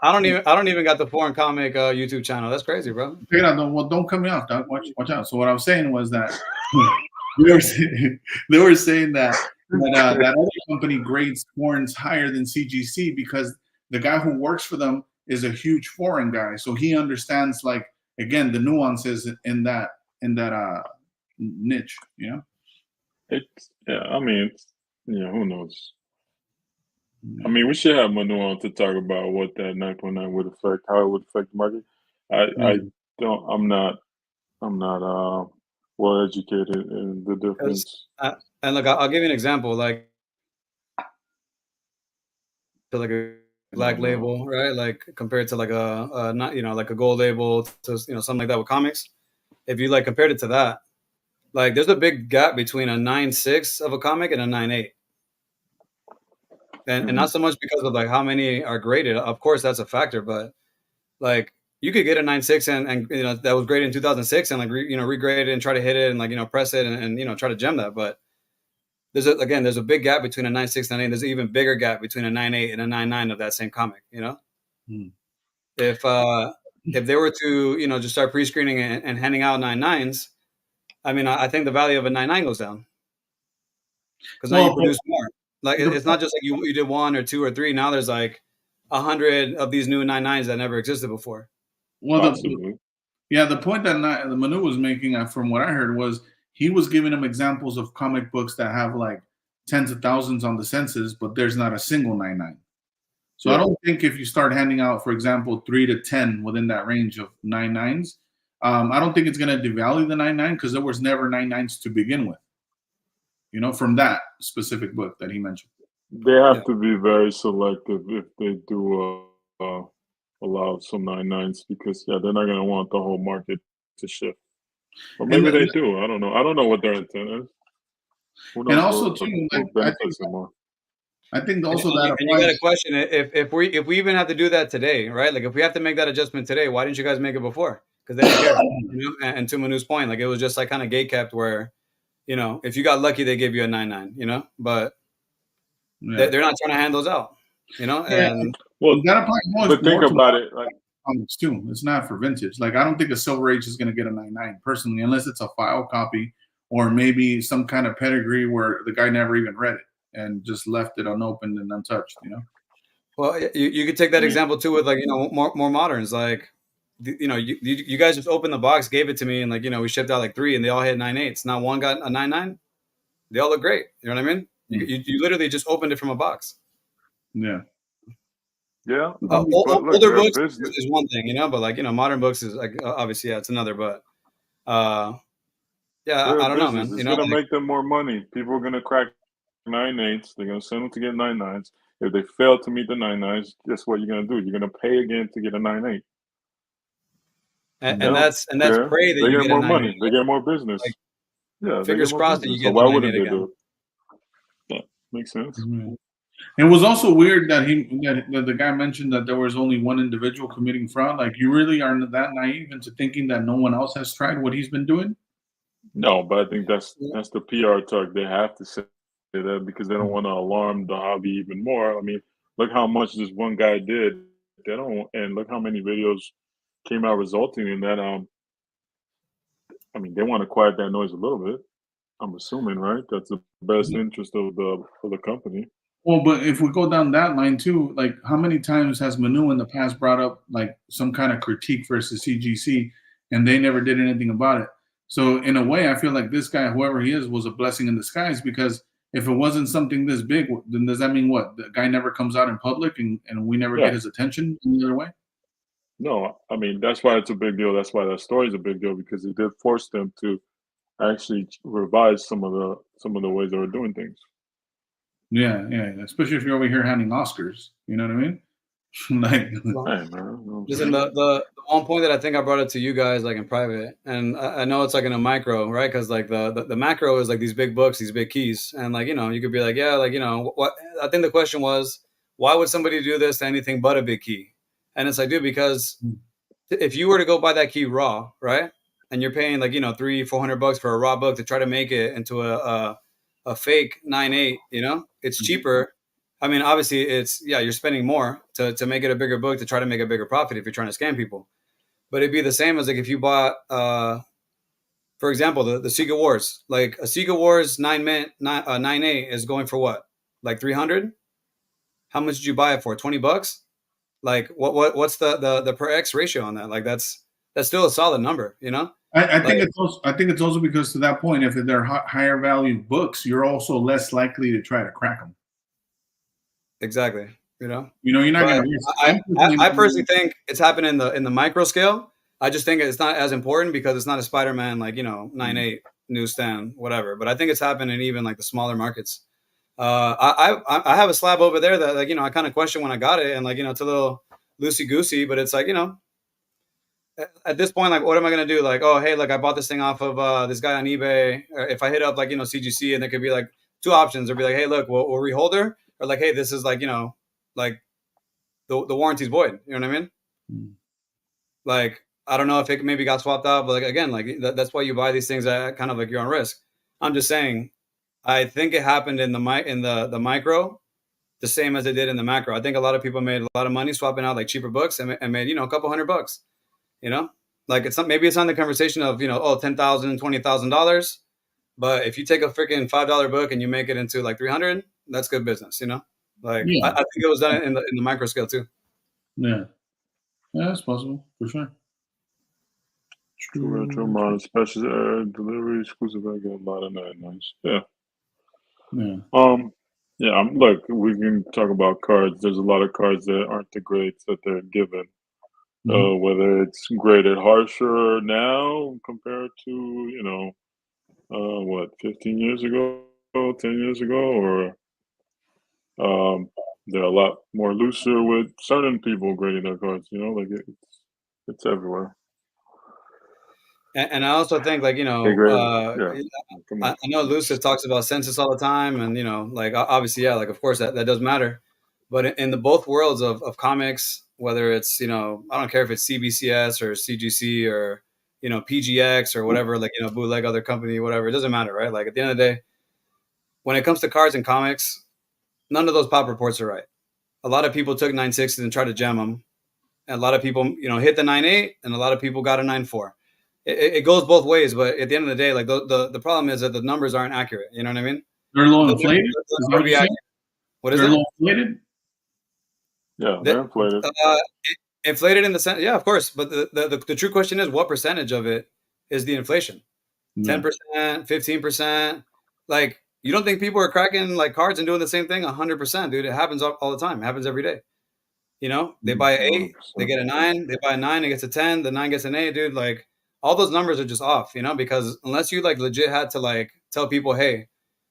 I don't even got the foreign comic YouTube channel. That's crazy, bro. Check it out. Well, don't cut me off, Doc. Watch out. So what I was saying was that they were saying that other company grades foreigns higher than CGC because the guy who works for them is a huge foreign guy, so he understands again the nuances in that niche. I mean, who knows? I mean, we should have Manu on to talk about what that 9.9 would affect, how it would affect the market. I'm not well educated in the difference. And look, I'll give you an example, like a black label, right? Like compared to like a not like a gold label to something like that with comics. If you compared it to that, like there's a big gap between a 9.6 of a comic and a 9.8. And not so much because of how many are graded. Of course, that's a factor, but you could get a 9.6 and that was graded in 2006 and regrade it and try to hit it and press it and try to gem that. But there's a big gap between a 9.6 and 9.8. There's an even bigger gap between a 9.8 and a 9.9 of that same comic. If they were to just start pre-screening and handing out 9.9s, I mean, I think the value of a 9.9 goes down because now you produce more. It's not just you did 1 or 2 or 3. Now there's 100 of these new 9.9s that never existed before. Well, the point that the Manu was making, from what I heard, was he was giving them examples of comic books that have tens of thousands on the census, but there's not a single 9.9. So I don't think if you start handing out, for example, 3 to 10 within that range of 9.9s, I don't think it's going to devalue the 9.9 because there was never 9.9s to begin with. From that specific book that he mentioned. They have to be very selective if they do allow some 9.9s because they're not going to want the whole market to shift. Or maybe they do. I don't know. I don't know what their intent is. And also too, I think also that. And you got a question: if we even have to do that today, right? If we have to make that adjustment today, why didn't you guys make it before? Because they didn't care. And to Manu's point, it was just kind of gate kept where. If you got lucky, they gave you a 9.9, but they're not trying to hand those out, And that applies more. But think about it, comics too. It's not for vintage. I don't think a Silver Age is going to get a 9.9 personally, unless it's a file copy or maybe some kind of pedigree where the guy never even read it and just left it unopened and untouched. Well, you could take that example too with more moderns you guys just opened the box, gave it to me, and we shipped out 3, and they all hit 9.8s. Not one got a 9.9. They all look great. You know what I mean? You literally just opened it from a box. Yeah. Yeah. Older books is one thing, but modern books is obviously it's another. But I don't know, man. It's gonna make them more money. People are gonna crack 9.8s. They're gonna send them to get 9.9s. If they fail to meet the 9.9s, guess what you're gonna do? You're gonna pay again to get a 9.8. And that's pray that they you get get more money. They get more business. Fingers crossed that you get. So why wouldn't they do it? Yeah, makes sense. Mm-hmm. It was also weird that the guy mentioned that there was only one individual committing fraud. You really are that naive into thinking that no one else has tried what he's been doing? No, but I think that's the PR talk. They have to say that because they don't want to alarm the hobby even more. I mean, look how much this one guy did. And look how many videos came out resulting in that. I mean, they want to quiet that noise a little bit. I'm assuming, right? That's the best interest of the company. Well, but if we go down that line too, how many times has Manu in the past brought up some kind of critique versus CGC, and they never did anything about it? So in a way, I feel like this guy, whoever he is, was a blessing in disguise because if it wasn't something this big, then does that mean what? The guy never comes out in public and we never get his attention in the other way? No, I mean, that's why it's a big deal. That's why that story is a big deal because it did force them to actually revise some of the ways they were doing things. Yeah. Especially if you're over here handing Oscars. You know what I mean? Listen, the one point that I think I brought it to you guys like in private, and I know it's like in a micro, right? Because like the macro is like these big books, these big keys, and like you could be like, yeah, like what? I think the question was, why would somebody do this to anything but a big key? And it's like, dude, because if you were to go buy that key raw, right, and you're paying like $300-400 for a raw book to try to make it into a fake 9.8, it's cheaper. I mean, obviously, you're spending more to make it a bigger book to try to make a bigger profit if you're trying to scam people. But it'd be the same as like if you bought, for example, the Secret Wars. Like a Secret Wars 9.8 is going for what? Like 300? How much did you buy it for? $20? Like what's the per X ratio on that? Like that's still a solid number, I think it's also because to that point, if they're higher value books, you're also less likely to try to crack them. Exactly. You're not going to risk. I personally think it's happening in the micro scale. I just think it's not as important because it's not a Spider-Man 9.8 newsstand, whatever. But I think it's happening even like the smaller markets. I have a slab over there that I kind of question when I got it, and it's a little loosey goosey, but it's like at this point, like, what am I gonna do? Like, oh hey, like I bought this thing off of this guy on eBay. Or if I hit up CGC, and there could be like two options. There'd be like, hey, look, we'll rehold her, or like, hey, this is like like the warranty's void. You know what I mean? Like, I don't know if it maybe got swapped out, but like again, like that's why you buy these things at kind of like your own risk. I'm just saying, I think it happened in the micro, the same as it did in the macro. I think a lot of people made a lot of money swapping out like cheaper books and made a couple $100. Like it's not the conversation of $10,000, $20,000, but if you take a freaking $5 book and you make it into like 300, that's good business. Like I think it was done in the micro scale too. Yeah, that's possible for sure. Retro model, special delivery, exclusive. I get a lot of that. Nice. Yeah. Yeah. Look, we can talk about cards. There's a lot of cards that aren't the grades that they're given. Whether it's graded harsher now compared to 15 years ago, 10 years ago, or they're a lot more looser with certain people grading their cards. Like it's everywhere. And I also think I know Lucid talks about census all the time, and like obviously, yeah, like of course that does matter, but in the both worlds of comics, whether it's I don't care if it's CBCS or CGC or PGX or whatever, like bootleg other company, whatever, it doesn't matter, right? Like at the end of the day, when it comes to cards and comics, none of those pop reports are right. A lot of people took 9.6s and tried to jam them, and a lot of people hit the 9.8, and a lot of people got a 9.4. It goes both ways, but at the end of the day, like the problem is that the numbers aren't accurate. You know what I mean? They're low inflated. What is they're it? Low inflated. Yeah, they're inflated. Inflated in the sense, yeah, of course. But the true question is, what percentage of it is the inflation? 10%, 15%. Like, you don't think people are cracking like cards and doing the same thing? 100%, dude. It happens all the time. It happens every day. They buy an 8, they get a 9. They buy a 9, it gets a 10. The 9 gets an 8, dude. Like, all those numbers are just off, because unless you like legit had to like tell people, hey,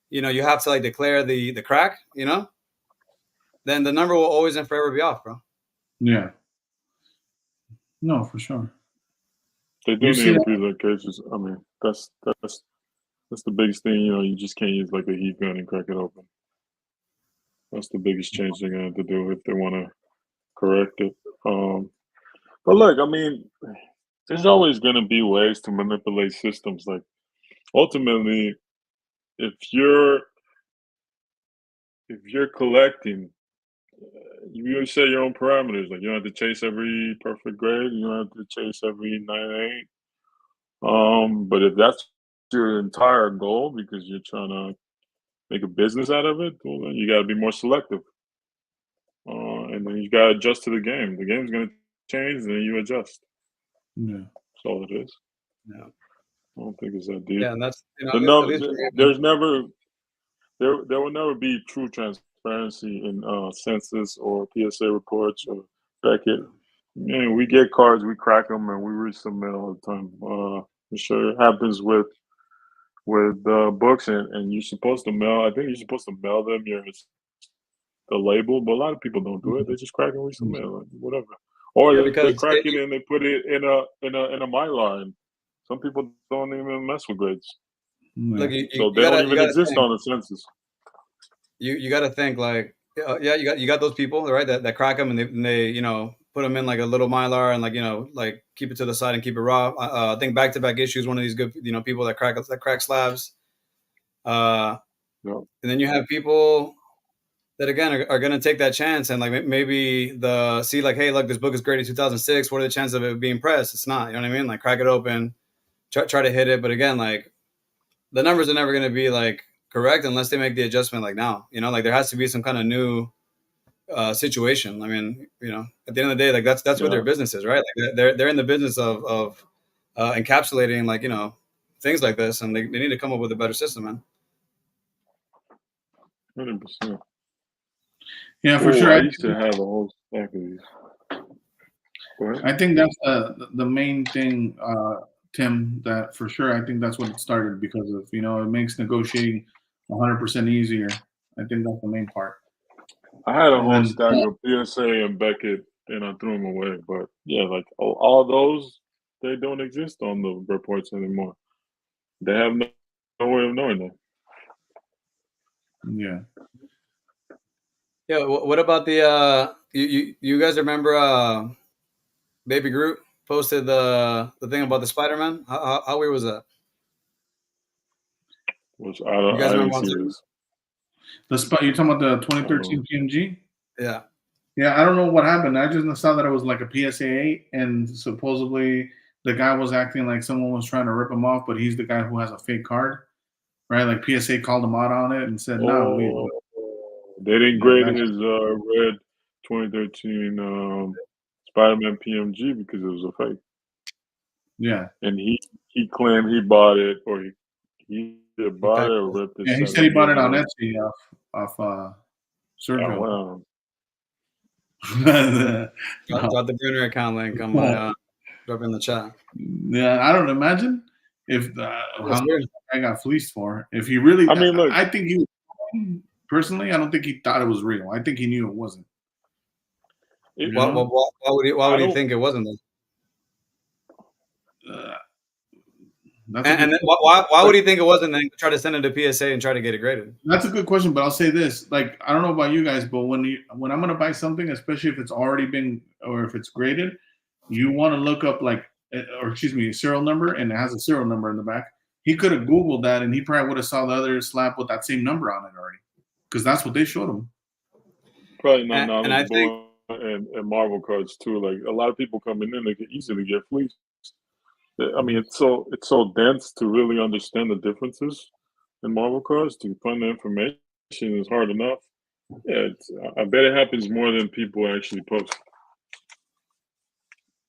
you have to like declare the crack, then the number will always and forever be off, bro. Yeah. No, for sure. They do need to be like cases. I mean, that's the biggest thing. You just can't use like a heat gun and crack it open. That's the biggest change they're gonna have to do if they want to correct it. But look, I mean, there's always going to be ways to manipulate systems. Like, ultimately, if you're collecting, you set your own parameters. Like, you don't have to chase every perfect grade. You don't have to chase every 9.8. But if that's your entire goal because you're trying to make a business out of it, well, then you got to be more selective. And then you got to adjust to the game. The game's going to change, and then you adjust. Yeah, that's all it is. Yeah, I don't think it's that deep. Yeah, and that's there will never be true transparency in census or PSA reports or Beckett. Man, we get cards, we crack them, and we resubmit all the time. I'm sure it happens with books, and you're supposed to mail. I think you're supposed to mail them your the label, but a lot of people don't do it. They just crack and resubmit, like, whatever. Or they crack it and they put it in a Mylar. And some people don't even mess with grades. Look, So they don't even exist on the census. You got to think like, yeah, you got those people, right? That crack them and they put them in like a little Mylar and like keep it to the side and keep it raw. I think back-to-back issues, one of these good people that crack slabs. And then you have people that again are going to take that chance and like maybe see like, hey, look, this book is graded 2006. What are the chances of it being pressed? It's not. You know what I mean? Like crack it open, try to hit it, but again, like the numbers are never going to be like correct unless they make the adjustment like now. Like there has to be some kind of new situation. I mean, at the end of the day, like that's what their business is, right? Like they're in the business of encapsulating like things like this, and they need to come up with a better system, man. 100%. Yeah, for sure. I used to have a whole stack of these. I think that's the main thing, Tim. That for sure, I think that's what it started because of it makes negotiating 100% easier. I think that's the main part. I had a whole stack of PSA and Beckett, and I threw them away. But yeah, like all those, they don't exist on the reports anymore. They have no way of knowing that. Yeah. Yeah. What about the you guys remember Baby Groot posted the thing about the Spider-Man? How weird was that? You guys remember I didn't see this. You're talking about the 2013 PMG? Yeah. Yeah, I don't know what happened. I just saw that it was like a PSA 8, and supposedly the guy was acting like someone was trying to rip him off, but he's the guy who has a fake card, right? Like PSA called him out on it and said, "No, they didn't grade his red 2013 Spider-Man PMG because it was a fake." Yeah, and he claimed he bought it, or he either bought it or ripped it. Yeah, he said he bought it on Etsy off Sergio. Oh, wow. Got the Bruner account link on my drop in the chat. Yeah, I don't imagine if how much I got fleeced for. If he really, I mean, look, I think he personally, I don't think he thought it was real. I think he knew it wasn't. Why would he think it wasn't? And then why would he think it wasn't? Then try to send it to PSA and try to get it graded. That's a good question, but I'll say this: like, I don't know about you guys, but when I'm gonna buy something, especially if it's already been or if it's graded, you want to look up a serial number, and it has a serial number in the back. He could have Googled that, and he probably would have saw the other slab with that same number on it already, because that's what they showed him. Probably not knowledgeable and Marvel cards too. Like a lot of people coming in, they can easily get fleeced. I mean, it's so dense to really understand the differences in Marvel cards. To find the information is hard enough. Yeah, I bet it happens more than people actually post.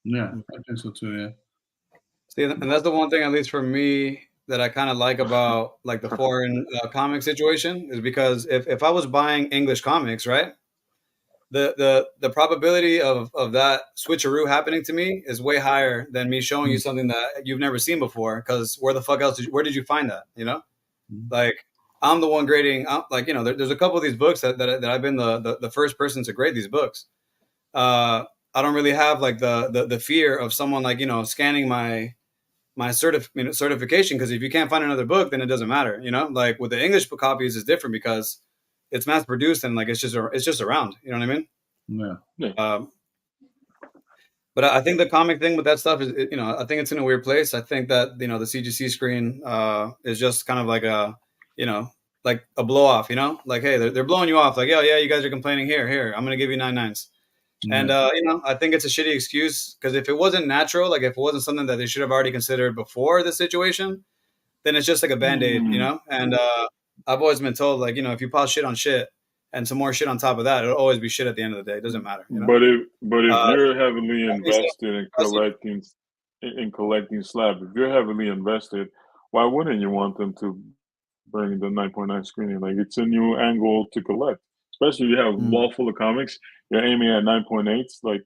Yeah, I think so too. Yeah. See, and that's the one thing, at least for me, that I kind of like about like the foreign comic situation is because if I was buying English comics, right, the probability of that switcheroo happening to me is way higher than me showing you something that you've never seen before. Because where the fuck else where did you find that? Like I'm the one grading. There's a couple of these books that I've been the first person to grade these books. I don't really have like the fear of someone like scanning my certification, because if you can't find another book, then it doesn't matter. Like with the English book copies is different because it's mass produced and like it's just around. You know what I mean? Yeah. But I think the comic thing with that stuff is, I think it's in a weird place. I think that the CGC screen is just kind of like a, like a blow off. Like, hey, they're blowing you off. Like, yeah, you guys are complaining. Here, I'm gonna give you 9 9s. And I think it's a shitty excuse, because if it wasn't natural, like if it wasn't something that they should have already considered before the situation, then it's just like a Band-Aid, And I've always been told, like, if you pile shit on shit and some more shit on top of that, it'll always be shit at the end of the day. It doesn't matter. But if you're heavily invested in collecting slabs, if you're heavily invested, why wouldn't you want them to bring the 9.9 screening? Like, it's a new angle to collect, especially if you have a wall full of comics. You're aiming at 9.8s, like,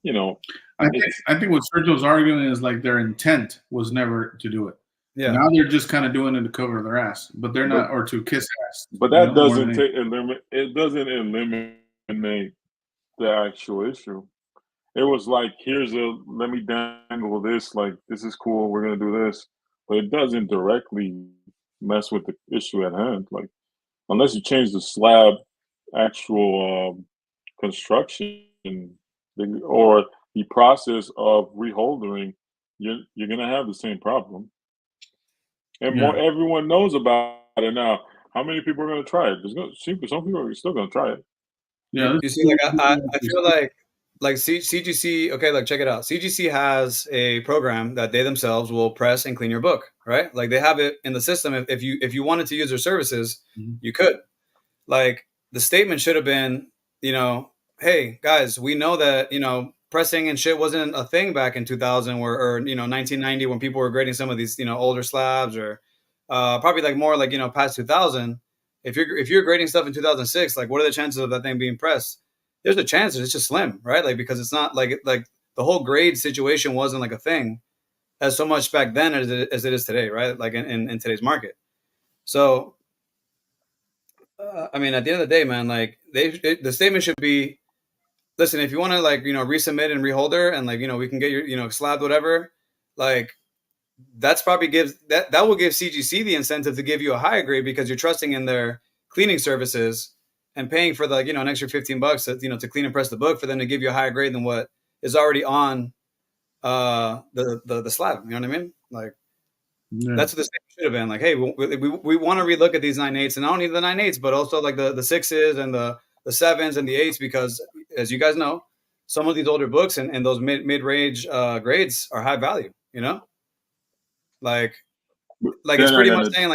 I think what Sergio's arguing is like their intent was never to do it. Yeah. Now they're just kind of doing it to cover their ass, but they're not, or to kiss ass. But that doesn't it doesn't eliminate the actual issue. It was like, let me dangle this, like, this is cool, we're gonna do this. But it doesn't directly mess with the issue at hand. Like, unless you change the slab actual construction or the process of reholdering, you're gonna have the same problem. And everyone knows about it now. How many people are gonna try it? Some people are still gonna try it. Yeah, you see, like I feel like CGC. Okay, like check it out. CGC has a program that they themselves will press and clean your book, right? Like they have it in the system. If you wanted to use their services, you could. Like the statement should have been, hey guys, we know that pressing and shit wasn't a thing back in 2000 or 1990 when people were grading some of these older slabs or probably like more like past 2000. If you're grading stuff in 2006, like what are the chances of that thing being pressed? There's a chance, it's just slim, right? Like because it's not like the whole grade situation wasn't like a thing as so much back then as it is today, right? Like in today's market. So I mean, at the end of the day, man, like the statement should be, listen, if you want to like, resubmit and reholder and like, we can get your, slabbed, whatever, like that's probably that will give CGC the incentive to give you a higher grade because you're trusting in their cleaning services and paying for the, an extra $15 to clean and press the book for them to give you a higher grade than what is already on the slab. You know what I mean? Like, that's what the statement should have been. Like, hey, we want to relook at these 9.8s, and not only the 9.8s, but also like the 6s and the 7s and the 8s, because as you guys know, some of these older books and those mid-range grades are high value. Like it's pretty much saying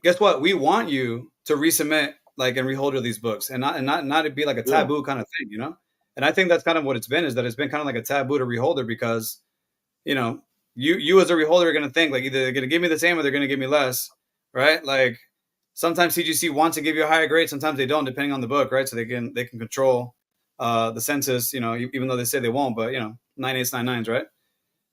guess what? We want you to resubmit like and reholder these books and not it be like a taboo kind of thing, And I think that's kind of what it's been, is that it's been kind of like a taboo to reholder because, you as a reholder are going to think like either they're going to give me the same or they're going to give me less, right? Like sometimes CGC wants to give you a higher grade, sometimes they don't, depending on the book, right? So they can control the census, even though they say they won't, but 9.8s, 9.9s, right?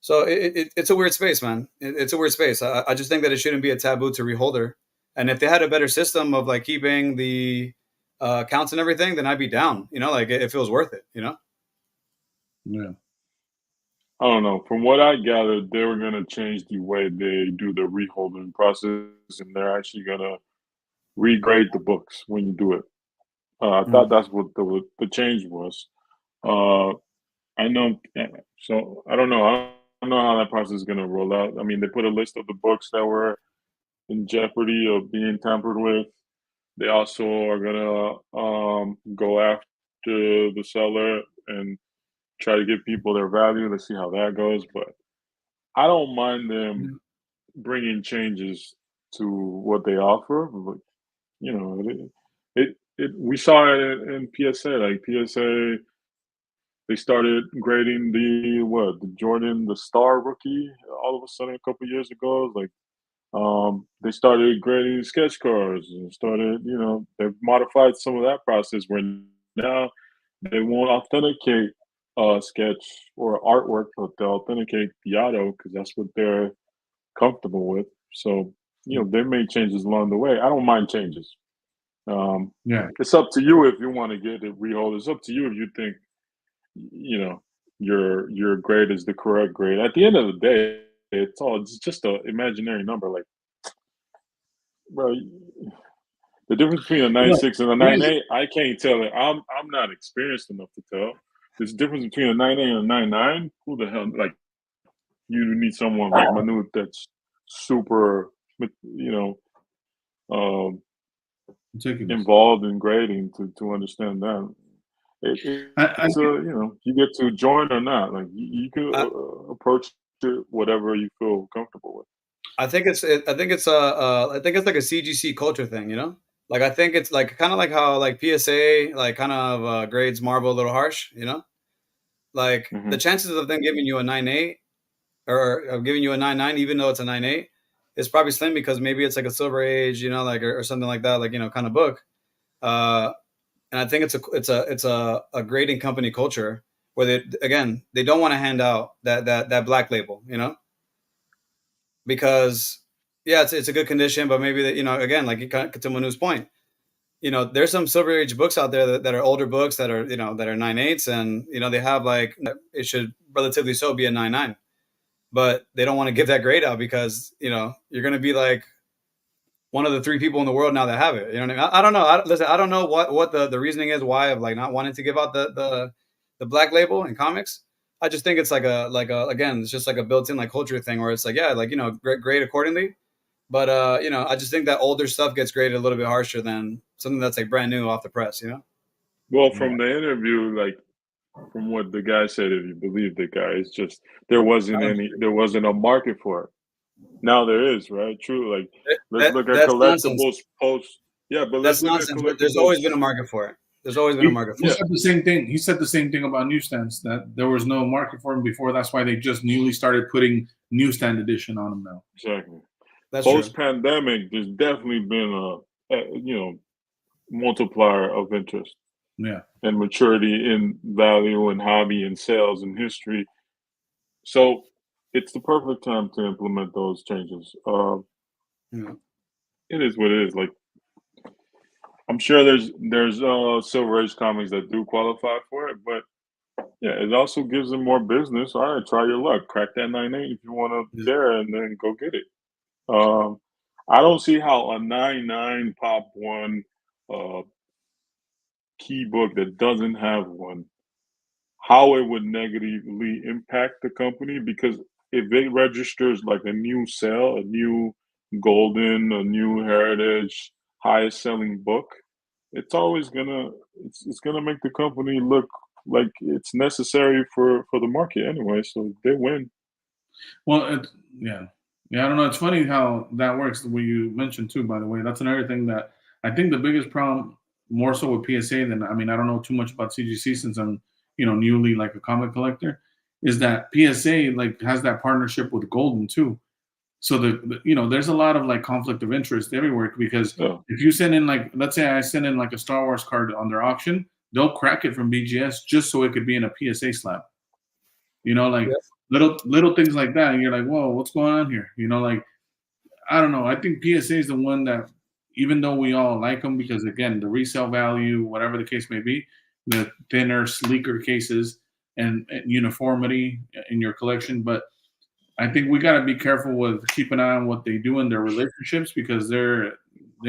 So it's a weird space, man. It's a weird space. I just think that it shouldn't be a taboo to reholder. And if they had a better system of like keeping the counts and everything, then I'd be down. Like it feels worth it. Yeah. I don't know. From what I gathered, they were going to change the way they do the reholding process, and they're actually going to regrade the books when you do it. I thought that's what the change was. I know. So I don't know. I don't know how that process is going to roll out. I mean, they put a list of the books that were in jeopardy of being tampered with. They also are going to go after the seller and try to give people their value. Let's see how that goes. But I don't mind them bringing changes to what they offer. But, we saw it in PSA. Like PSA, they started grading the Jordan, the star rookie, all of a sudden a couple years ago. Like, they started grading sketch cards and started, they've modified some of that process where now they won't authenticate sketch or artwork, but they'll authenticate the auto because that's what they're comfortable with. So, they made changes along the way. I don't mind changes. It's up to you if you want to get it rehold. It's up to you if you think, your grade is the correct grade. At the end of the day, it's just an imaginary number. Like, bro, the difference between a 9.6 and a 9.8, I can't tell it. I'm not experienced enough to tell. There's a difference between a 9.8 and a 9.9. Who the hell? Like, you need someone like Manu that's super, involved in grading to understand that. It's you get to join or not. Like you can approach it whatever you feel comfortable with. I think it's like a CGC culture thing, Like I think it's like kind of like how like PSA like kind of grades Marvel a little harsh, Like the chances of them giving you a 9.8 or giving you a 9.9, even though it's a 9.8, is probably slim because maybe it's like a Silver Age, like or something like that, like kind of book. And I think it's a grading company culture where they don't want to hand out that black label, because it's a good condition, but maybe that, again, like to Manu's point, there's some Silver Age books out there that are older books that are, that are 9.8s, and they have like, it should relatively so be a 9.9, but they don't want to give that grade out because you're going to be like one of the 3 people in the world now that have it. You know what I mean? I don't know. Listen, I don't know what the reasoning is why of like not wanting to give out the black label in comics. I just think it's like again, it's just like a built-in like culture thing where it's like, grade accordingly. But I just think that older stuff gets graded a little bit harsher than something that's like brand new off the press. Well, from the interview, like from what the guy said, if you believe the guy, it's just there wasn't a market for it. Now there is, right? True. Like let's look at Collectibles posts. Yeah, but let's look at Collectibles. There's always been a market for it. There's always been a market for it. He said the same thing. He said the same thing about newsstands, that there was no market for them before. That's why they just newly started putting newsstand edition on them now. Exactly. Post-pandemic, there's definitely been a multiplier of interest. Yeah. And maturity in value and hobby and sales and history. So it's the perfect time to implement those changes. It is what it is. Like, I'm sure there's Silver Age comics that do qualify for it, but yeah, it also gives them more business. All right, try your luck, crack that 9.8 if you want to dare, and then go get it. I don't see how a 9.9 Pop 1 key book that doesn't have one, how it would negatively impact the company, because if it registers like a new sale, a new golden, a new heritage, highest selling book, it's always gonna make the company look like it's necessary for the market anyway. So they win. Well, I don't know. It's funny how that works. The way you mentioned too, by the way, that's another thing that I think the biggest problem, more so with PSA than, I don't know too much about CGC since I'm newly like a comic collector, is that PSA like has that partnership with Golden too. So there's a lot of like conflict of interest everywhere, because if you send in, like, let's say I send in like a Star Wars card on their auction, they'll crack it from BGS just so it could be in a PSA slab. Little things like that, and you're like, whoa, what's going on here? Like, I don't know. I think PSA is the one that, even though we all like them because, again, the resale value, whatever the case may be, the thinner, sleeker cases, and uniformity in your collection, but I think we got to be careful with keep an eye on what they do in their relationships, because they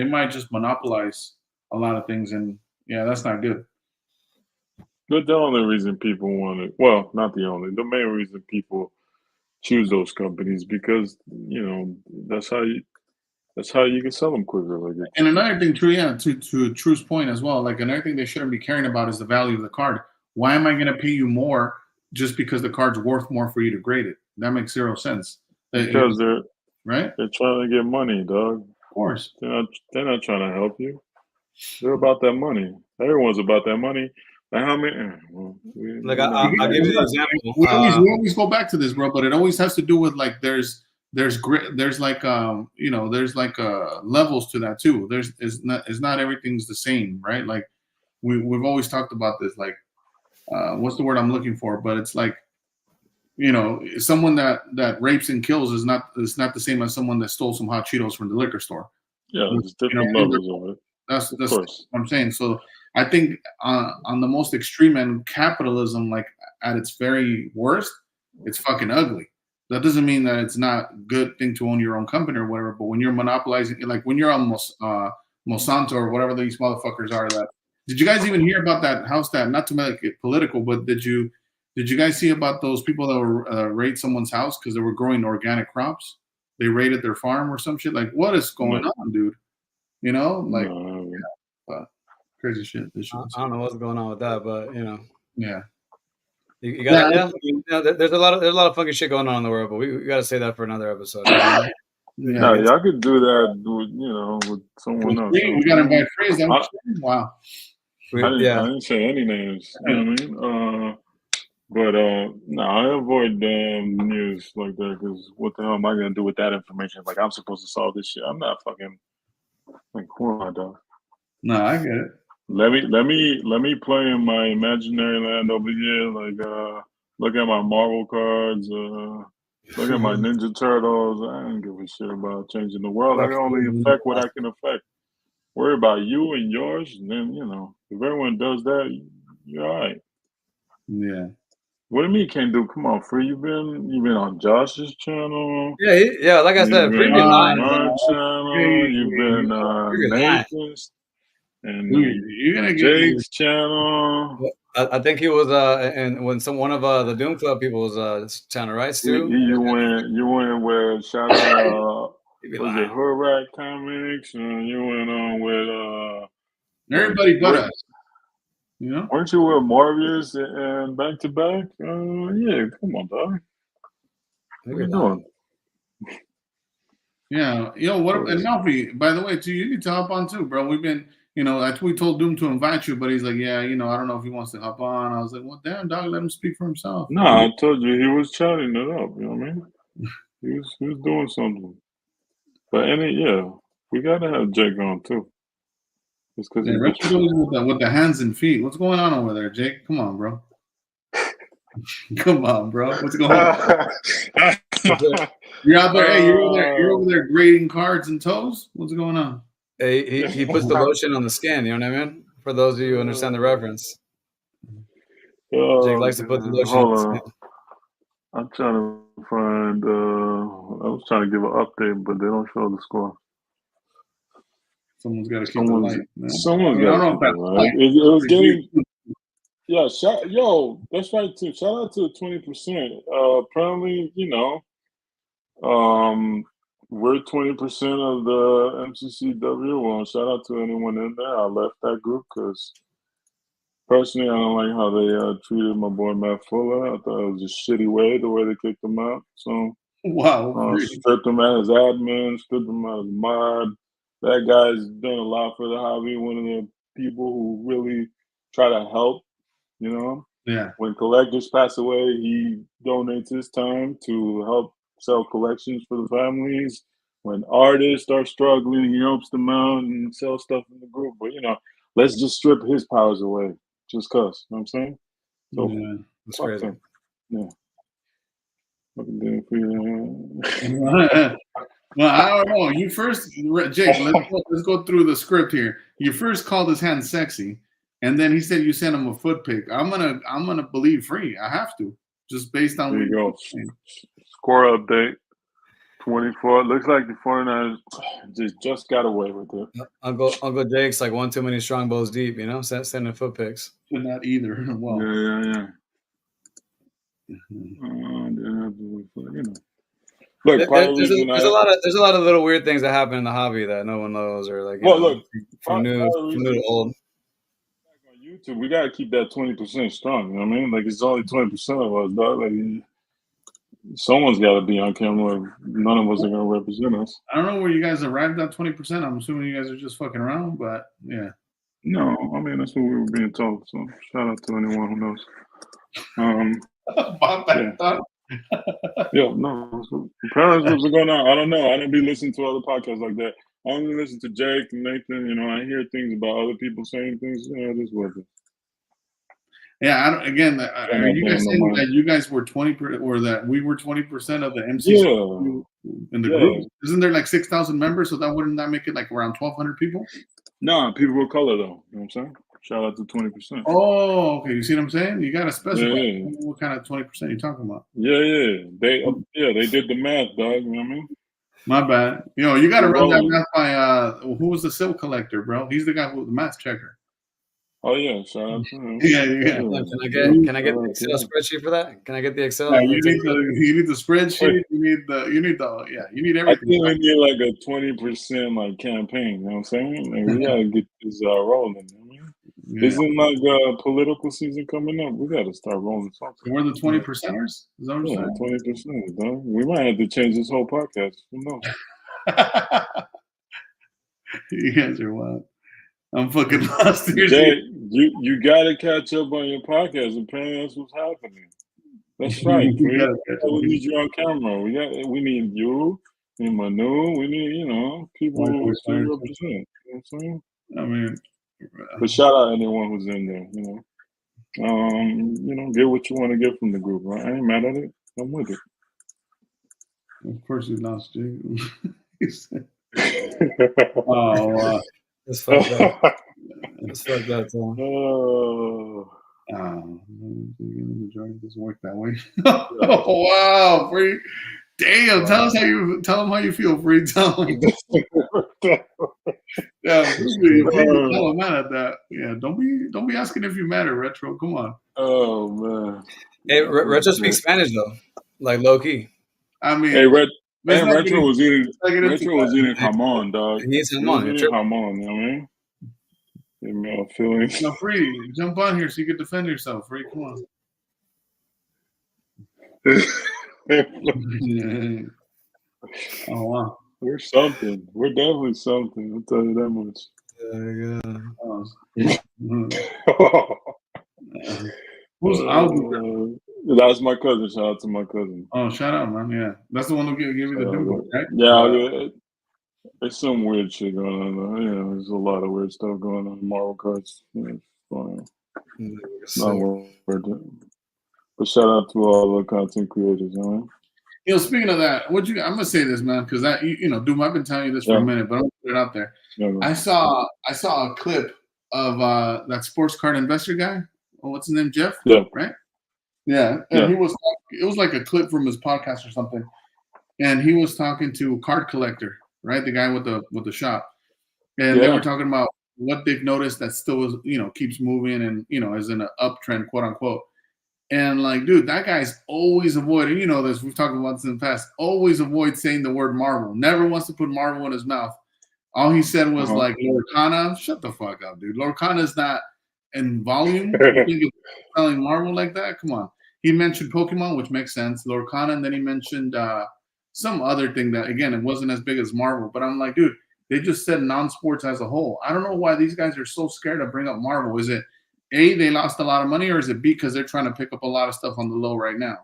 might just monopolize a lot of things, and that's not good. But the only reason people want it, well, not the only, the main reason people choose those companies, because that's how you can sell them quicker. Like, and another thing, to True's point as well, like another thing they shouldn't be caring about is the value of the card. Why am I going to pay you more just because the card's worth more for you to grade it? That makes zero sense. Because they're trying to get money, dog. Of course. They're not trying to help you. They're about that money. Everyone's about that money. Like, how many? I'll give you an example. We always go back to this, bro, but it always has to do with like there's like levels to that too. It's not everything's the same, right? Like we've always talked about this, like what's the word I'm looking for? But it's like, someone that rapes and kills is not the same as someone that stole some hot Cheetos from the liquor store. Yeah, there's different levels of it. That's what I'm saying. So I think on the most extreme end, capitalism, like at its very worst, it's fucking ugly. That doesn't mean that it's not a good thing to own your own company or whatever. But when you're monopolizing, like when you're on Monsanto or whatever these motherfuckers are, did you guys even hear about that house that, not to make it political, but did you guys see about those people that were raid someone's house because they were growing organic crops? They raided their farm or some shit. Like, what is going on, dude? Crazy shit. I don't know what's going on with that, but yeah. You got there's a lot of funky shit going on in the world, but we got to say that for another episode. Yeah, y'all could do that with someone else. We got to invite Fraser. Wow. I didn't say any names. You know what I mean? But I avoid news like that, because what the hell am I gonna do with that information? Like, I'm supposed to solve this shit. I'm not fucking like, who am I, dog? No, I get it. Let me play in my imaginary land over here. Like, look at my Marvel cards. Look at my Ninja Turtles. I don't give a shit about changing the world. I can only affect what I can affect. Worry about you and yours, and then if everyone does that, you're all right. Yeah. What do you mean you can't do? Come on, Free. You've been on Josh's channel. Yeah, like I said, Free been on lying. my channel. You've been Nathan's and you're gonna get Jake's channel. I think he was and when one of the Doom Club people's channel, right, Stu? You went with shout out was it Hood Rat Comics, and you went on with everybody but us. Weren't you with Morbius and back to back? Yeah, come on, dog. What are you doing? Yeah, what? And Malfi, by the way, too, you need to hop on too, bro. We've been, we told Doom to invite you, but he's like, yeah, I don't know if he wants to hop on. I was like, well, damn, dog, let him speak for himself. No, I told you he was chatting it up. You know what I mean? He was doing something. But we gotta have Jake on too. Just because with the hands and feet. What's going on over there, Jake? Come on, bro. Come on, bro. What's going on? You're out there. Hey, you're over there grading cards and toes. What's going on? Hey, he puts the lotion on the skin. You know what I mean? For those of you who understand the reference, Jake likes to put the lotion on the skin. I'm trying to find. I was trying to give an update, but they don't show the score. Someone's got to keep the light. Someone's got to keep the light. It was getting. Yeah, that's right too. Shout out to the 20%. Apparently, we're 20% of the MCCW. Well, shout out to anyone in there. I left that group because personally, I don't like how they treated my boy Matt Fuller. I thought it was a shitty way, the way they kicked him out. So, wow, stripped him as admin, stripped him as mod. That guy's done a lot for the hobby. One of the people who really try to help. Yeah. When collectors pass away, he donates his time to help sell collections for the families. When artists are struggling, he helps them out and sell stuff in the group. But let's just strip his powers away, just cause. You know what I'm saying? So that's crazy. Him. Yeah. Well, I don't know. You first, Jake. Let's go through the script here. You first called his hand sexy. And then he said you sent him a foot pic. I'm gonna believe Free. I have to, just based on there you go. Score update. 24. Looks like the 49ers just got away with it. Uncle Jake's like one too many strong bows deep. Sending foot pics. Not either. Well, yeah. Look, there's a lot of little weird things that happen in the hobby that no one knows, or like from new to old. YouTube, we gotta keep that 20% strong. You know what I mean? Like it's only 20% of us, dog. Like someone's got to be on camera. None of us are gonna represent us. I don't know where you guys arrived at 20%. I'm assuming you guys are just fucking around, but yeah. No, I mean that's what we were being told. So shout out to anyone who knows. No. Apparently, what's going on? I don't know. I don't be listening to other podcasts like that. I only listen to Jake and Nathan. I hear things about other people saying things. Just worth it. Yeah. Are you guys saying that you guys were 20% or that we were 20% of the MCC in the group? Isn't there like 6,000 members? So wouldn't that make it like around 1,200 people? No, people of color though. You know what I'm saying? Shout out to 20%. Oh, okay. You see what I'm saying? You got to specify what kind of 20% you're talking about. Yeah. They did the math, dog. You know what I mean? My bad. You got to run that math by who was the silk collector, bro? He's the guy who was the math checker. Oh yeah, shout out to him. Yeah. Can I get the Excel spreadsheet for that? Can I get the Excel? Yeah, you need the spreadsheet. You need everything. I think we need like a 20% like campaign. You know what I'm saying? Like, we gotta get this rolling. Isn't like political season coming up? We gotta start rolling something. We're the 20%ers. Is that what you're saying? 20%. Though. We might have to change this whole podcast. Who knows? You guys are wild. I'm fucking lost here. Jay, you got to catch up on your podcast. Apparently, that's what's happening. That's right. We need you on camera. We need you. We need Manu. We need people who represent. You know what I'm saying? I mean, but shout out anyone who's in there. Get what you want to get from the group. Right? I ain't mad at it. I'm with it. Of course, he lost, Jake. He said, "Oh, it's fucked up. It's fucked up, Tom. Oh. The majority doesn't work that way." Oh wow, Free. Damn, tell him how you feel, Free. Tell him. Yeah, tell him mad at that. Yeah, don't be asking if you matter, Retro. Come on. Oh man. Hey, Retro speaks Spanish though, like low key. I mean, hey, Retro was eating jamon, dog. He needs He was jamon. eating jamon, you know what I mean? Give me a feeling. No, Free, jump on here so you can defend yourself, Free. Come on. Oh wow. We're something. We're definitely something. I'll tell you that much. Who's that's my cousin. Shout out to my cousin. Oh, shout out, man. Yeah. That's the one who gave you the dude, right? Yeah, there's some weird shit going on. Though. You know, there's a lot of weird stuff going on in Marvel cards. Not worth it. But shout out to all the content creators, man. You know, speaking of that, I'm gonna say this, man, because that dude, I've been telling you this for a minute, but I'm gonna put it out there. Yeah, I saw a clip of that sports card investor guy. Oh, what's his name? Jeff? Yeah. Right? Yeah. And it was like a clip from his podcast or something. And he was talking to a card collector, right? The guy with the shop. And they were talking about what they've noticed that still is, keeps moving and is in an uptrend, quote unquote. And like, dude, that guy's always avoiding, this, we've talked about this in the past, always avoid saying the word Marvel. Never wants to put Marvel in his mouth. All he said was like Lorcana. Shut the fuck up, dude. Lorcana's not in volume. You think it's selling Marvel like that? Come on. He mentioned Pokemon, which makes sense. Lorcana, and then he mentioned some other thing that, again, it wasn't as big as Marvel. But I'm like, dude, they just said non-sports as a whole. I don't know why these guys are so scared to bring up Marvel. Is it A, they lost a lot of money, or is it B, because they're trying to pick up a lot of stuff on the low right now?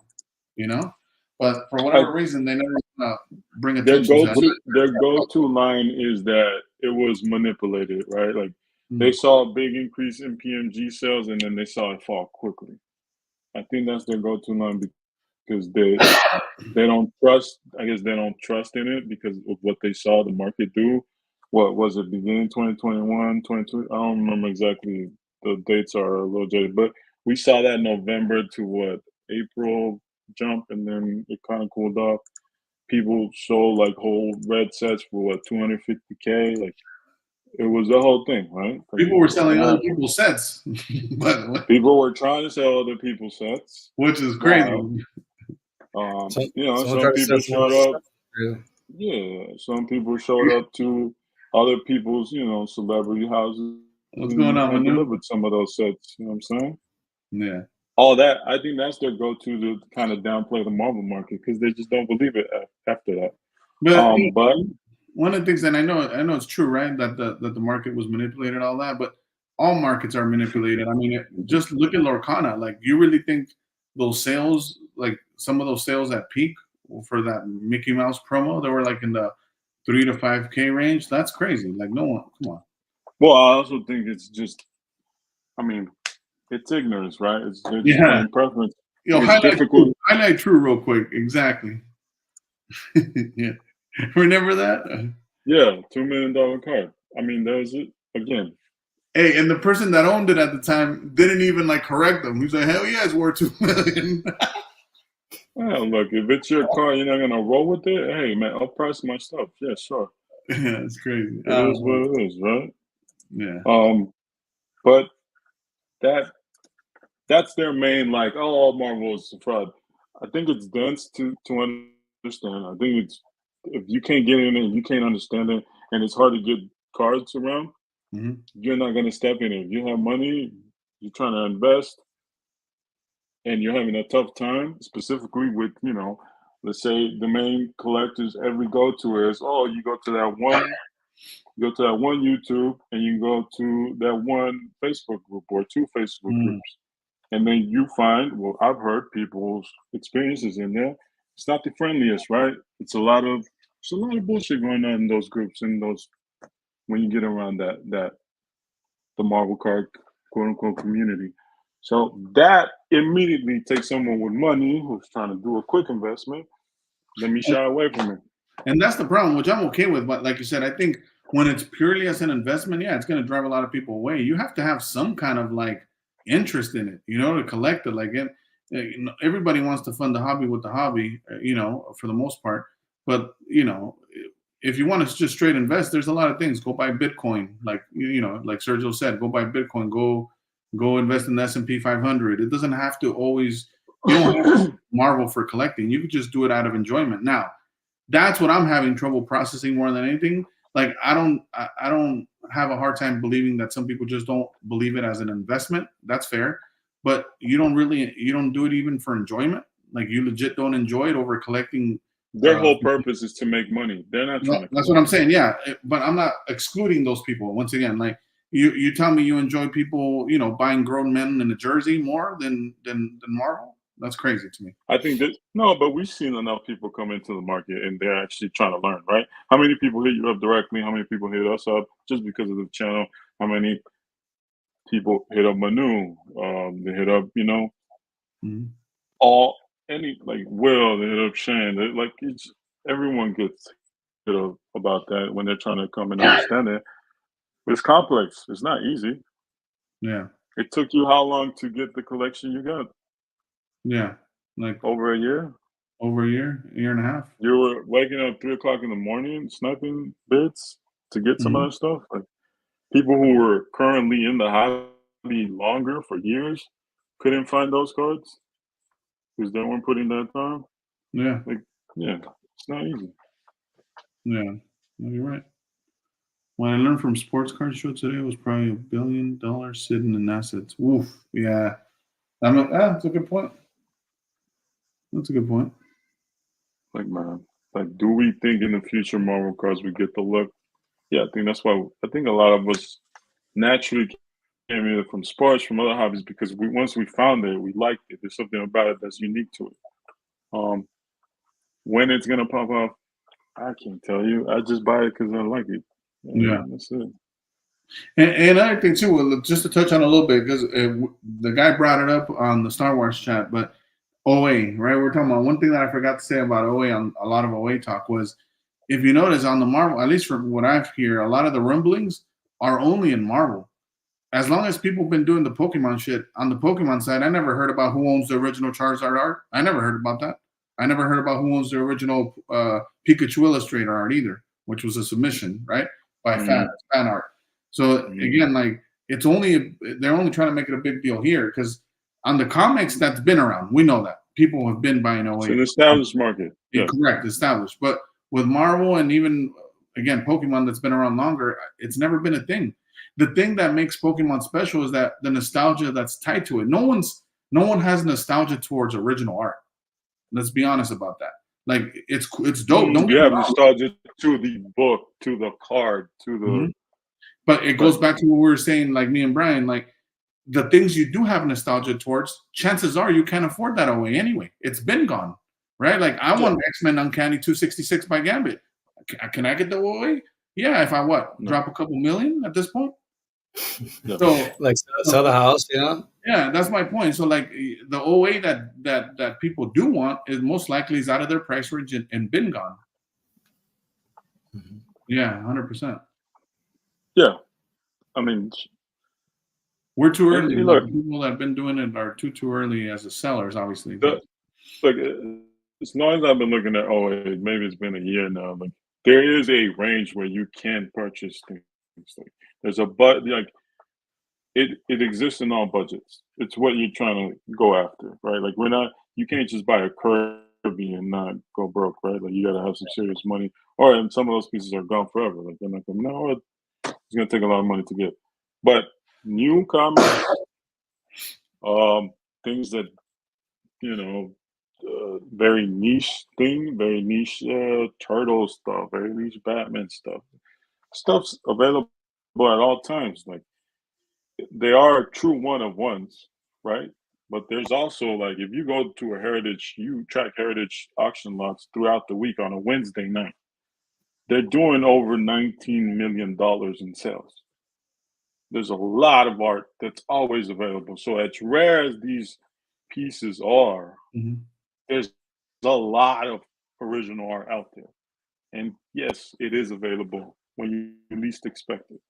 But for whatever reason, they never bring attention to that. Their go-to line is that it was manipulated, right? Like they saw a big increase in PMG sales, and then they saw it fall quickly. I think that's their go-to line because they don't trust. I guess they don't trust in it because of what they saw the market do. What was it? Beginning 2021, 22? I don't remember exactly. The dates are a little jaded, but we saw that November to April jump, and then it kind of cooled off. People sold like whole red sets for $250K. Like it was the whole thing, right? Like, people were selling other people's sets. People were trying to sell other people's sets, which is crazy. Some people showed up. Yeah, some people showed up to other people's, celebrity houses. What's going on? And delivered some of those sets. You know what I'm saying? Yeah. All that, I think that's their go-to to kind of downplay the Marvel market because they just don't believe it after that. But one of the things that I know it's true, right? That the market was manipulated, all that, but all markets are manipulated. I mean, just look at Lorcana. Like, you really think those sales, like some of those sales at peak for that Mickey Mouse promo, they were like in the 3 to 5K range? That's crazy. Like, no one, come on. Well, I also think it's just, it's ignorance, right? It's preference. Highlight True real quick. Exactly. Yeah. Remember that? Yeah, $2 million card. That was it again. Hey, and the person that owned it at the time didn't even correct them. He's like, hell yeah, it's worth $2 million. Well, look, if it's your car, you're not gonna roll with it. Hey, man, I'll price my stuff. Yeah, sure. Yeah, it's crazy. It is what it is, right? Yeah. But that's their main Marvel is a fraud. I think it's dense to understand. I think it's if you can't get in it, you can't understand it, and it's hard to get cards around. You're not gonna step in it. If you have money, you're trying to invest, and you're having a tough time, specifically with let's say the main collectors every go-to is you go to that one YouTube and you go to that one Facebook group or two Facebook groups. And then you find, I've heard people's experiences in there. It's not the friendliest, right? It's a lot of bullshit going on in those groups and when you get around the Marvel card quote unquote community. So that immediately takes someone with money who's trying to do a quick investment let me shy away from it. And that's the problem, which I'm okay with. But like you said, I think when it's purely as an investment, yeah, it's going to drive a lot of people away. You have to have some kind of like interest in it, to collect it. Like everybody wants to fund the hobby with the hobby, for the most part. But if you want to just straight invest, there's a lot of things. Go buy Bitcoin, like like Sergio said, go buy Bitcoin. Go invest in the S&P 500. It doesn't have to always. You don't have to Marvel for collecting. You could just do it out of enjoyment. Now, that's what I'm having trouble processing more than anything. Like I don't have a hard time believing that some people just don't believe it as an investment. That's fair, but you don't do it even for enjoyment. Like you legit don't enjoy it over collecting. Their whole purpose is to make money. They're not trying to. That's what I'm saying. Yeah, but I'm not excluding those people. Once again, like you tell me you enjoy people, buying grown men in a jersey more than Marvel. That's crazy to me. I think that no, but we've seen enough people come into the market and they're actually trying to learn, right? How many people hit you up directly? How many people hit us up just because of the channel? How many people hit up Manu? They hit up, like Will, they hit up Shane. Like everyone gets hit up about that when they're trying to come and understand it. But it's complex. It's not easy. Yeah. It took you how long to get the collection you got? Yeah, like over a year. Over a year and a half. You were waking up 3 o'clock in the morning, sniping bits to get some of that stuff. Like people who were currently in the hobby longer for years couldn't find those cards because they weren't putting that time. Yeah, it's not easy. Yeah, no, you're right. What I learned from Sports Card Show today was probably $1 billion sitting in assets. Oof, yeah. That's a good point. That's a good point. Like, man, do we think in the future Marvel cards we get the look? Yeah, I think that's why. I think a lot of us naturally came either from sports, from other hobbies, because once we found it, we liked it. There's something about it that's unique to it. When it's gonna pop off, I can't tell you. I just buy it because I like it. Yeah, that's it. And another thing too, just to touch on a little bit, because the guy brought it up on the Star Wars chat, but OA, right? We're talking about one thing that I forgot to say about OA on a lot of OA talk was, if you notice on the Marvel, at least from what I've heard, a lot of the rumblings are only in Marvel. As long as people have been doing the Pokemon shit on the Pokemon side, I never heard about who owns the original Charizard art. I never heard about that. I never heard about who owns the original Pikachu Illustrator art either, which was a submission, right? By fan art. So again, like they're only trying to make it a big deal here because on the comics that's been around. We know that people have been buying OA. It's an established market. Yeah, correct, established. But with Marvel and even again Pokemon that's been around longer, it's never been a thing. The thing that makes Pokemon special is that the nostalgia that's tied to it. No one has nostalgia towards original art. Let's be honest about that. Like it's dope. Don't you have nostalgia to the book, to the card, to the. But it goes back to what we were saying, like me and Brian, like the things you do have nostalgia towards, chances are you can't afford that OA anyway. It's been gone, right? Like I want X-Men Uncanny 266 by Gambit. Can I get the OA? Yeah, if I drop a couple million at this point. So like sell the house, Yeah, that's my point. So like the OA that people do want is most likely is out of their price range and been gone. Yeah, 100%. Yeah, I mean, we're too early. Look, people that have been doing it are too early as the sellers, obviously. Look, as long as I've been looking at OA, maybe it's been a year now. Like there is a range where you can purchase things. Like, there's like it exists in all budgets. It's what you're trying to go after, right? Like you can't just buy a Kirby and not go broke, right? Like you got to have some serious money, and some of those pieces are gone forever. Like they're not going. No, it's going to take a lot of money to get. But new comics, things that very niche turtle stuff, very niche Batman stuff's available at all times. Like they are true one of ones, right? But there's also like if you go to you track heritage auction lots throughout the week on a Wednesday night, they're doing over $19 million in sales. There's a lot of art that's always available. So as rare as these pieces are, there's a lot of original art out there. And yes, it is available when you least expect it.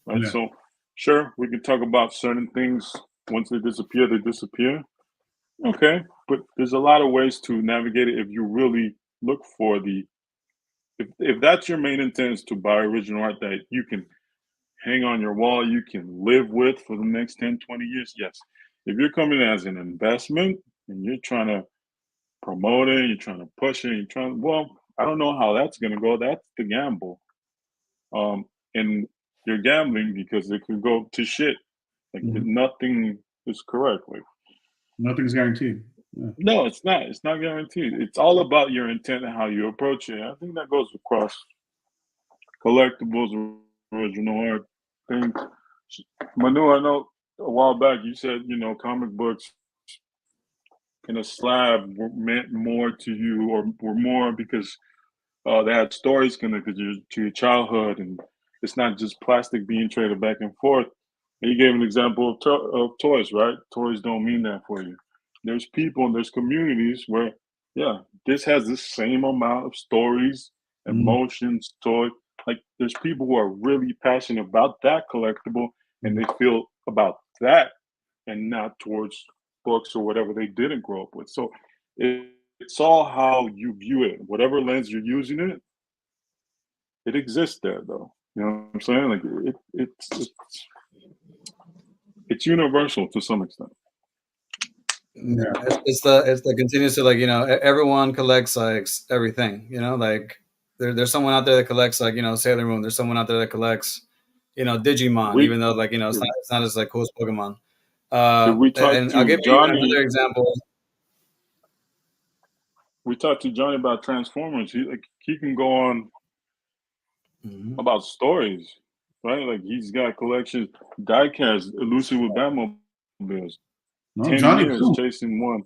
Right. Yeah. So sure, we can talk about certain things. Once they disappear, they disappear. Okay. But there's a lot of ways to navigate it if you really look for if that's your main intent is to buy original art that you can hang on your wall, you can live with for the next 10, 20 years, yes. If you're coming as an investment and you're trying to promote it, you're trying to push it, well, I don't know how that's going to go. That's the gamble. And you're gambling because it could go to shit. Like nothing is correct. Like nothing's guaranteed. Yeah. No, it's not. It's not guaranteed. It's all about your intent and how you approach it. I think that goes across collectibles, original art things. Manu, I know a while back you said, comic books in a slab meant more to you or were more because they had stories connected to your childhood, and it's not just plastic being traded back and forth. And you gave an example of toys, right? Toys don't mean that for you. There's people and there's communities where, yeah, this has the same amount of stories, emotions, toy. Like there's people who are really passionate about that collectible, and they feel about that, and not towards books or whatever they didn't grow up with. So it's all how you view it. Whatever lens you're using it, it exists there, though. You know what I'm saying? Like it's universal to some extent. Yeah, it's the continuous like everyone collects like everything. Like there's someone out there that collects like Sailor Moon. There's someone out there that collects Digimon, even though like it's not as like cool as Pokemon. And I'll give you another example. We talked to Johnny about Transformers. He can go on about stories, right? Like he's got collections, diecast, elusive with Batmobiles. No, 10 Johnny years too. chasing one.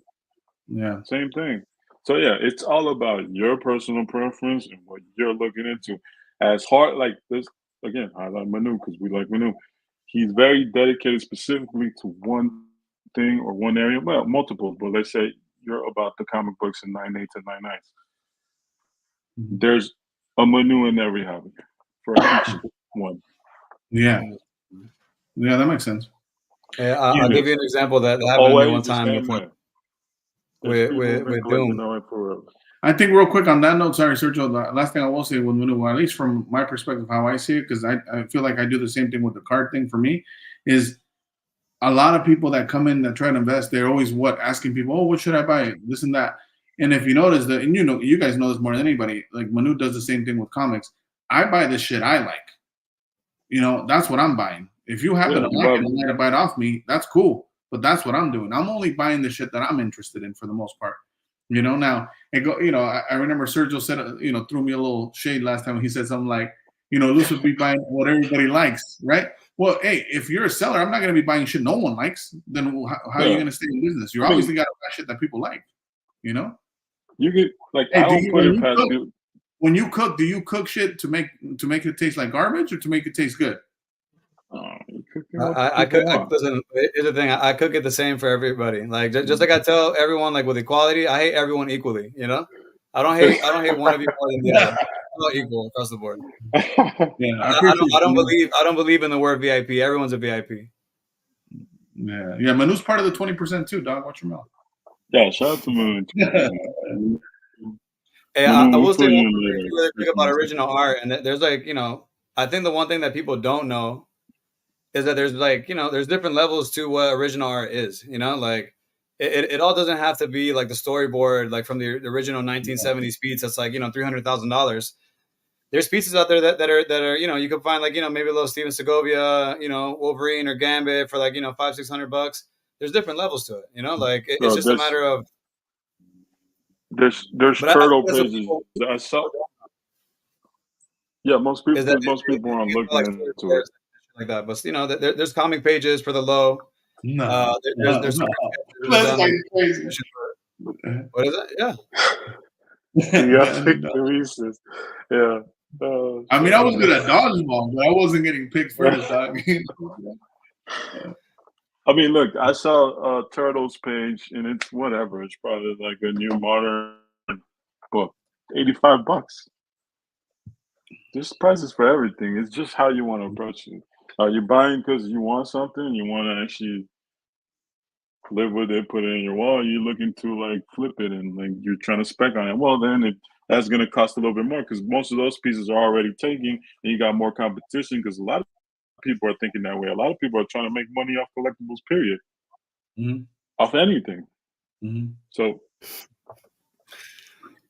Yeah. Same thing. So yeah, it's all about your personal preference and what you're looking into. As hard like this again, I like Manu because we like Manu. He's very dedicated specifically to one thing or one area. Well, multiple, but let's say you're about the comic books in 9/8 and 9/9. There's a Manu in every hobby for each one. Yeah. Yeah, that makes sense. Yeah, I'll give you an example that happened to me one time before with Doom. I think real quick on that note, sorry, Sergio, the last thing I will say with Manu, at least from my perspective, how I see it, because I feel like I do the same thing with the card thing for me, is a lot of people that come in that try to invest, they're always asking people, oh, what should I buy? This and that. And if you notice that, and you guys know this more than anybody, like Manu does the same thing with comics. I buy the shit I like. That's what I'm buying. If you happen to like it and want to buy it off me, that's cool. But that's what I'm doing. I'm only buying the shit that I'm interested in for the most part. Now I remember Sergio said, threw me a little shade last time when he said something like, Luce would be buying what everybody likes, right? Well, hey, if you're a seller, I'm not going to be buying shit no one likes. Then how are you going to stay in business? You're obviously got to buy shit that people like, You get like I don't put it past you. When you cook, do you cook shit to make it taste like garbage or to make it taste good? I cook. Listen, here's the thing. I cook it the same for everybody. Like just like I tell everyone, like with equality, I hate everyone equally. I don't hate one of you more than the other. I'm not equal across the board. Yeah, I don't believe in the word VIP. Everyone's a VIP. Yeah. Manu's part of the 20% too, dog. Watch your mouth. Yeah, shout out to Manu. Hey, I will say one really quick about original art, and there's like I think the one thing that people don't know is that there's like there's different levels to what original art is. Like it all doesn't have to be like the storyboard like from the original 1970s piece that's like $300,000. There's pieces out there that are you can find like maybe a little Steven Segovia Wolverine or Gambit for like $500-600. There's different levels to it. Like it's just a matter of there's turtle pages. I saw. Yeah, most people aren't looking into it like that, but there's comic pages for the low. There's that's like crazy. What is it? Yeah. Yeah. I mean, I was good at dodgeball, but I wasn't getting picked first. I mean, look, I saw Turtles page, and it's whatever. It's probably like a new modern book. $85. There's prices for everything. It's just how you want to approach it. Are you buying because you want something and you want to actually live with it, put it in your wall? You're looking to like flip it and like you're trying to spec on it. Well, then that's going to cost a little bit more because most of those pieces are already taken and you got more competition because a lot of people are thinking that way. A lot of people are trying to make money off collectibles, period. Off anything. So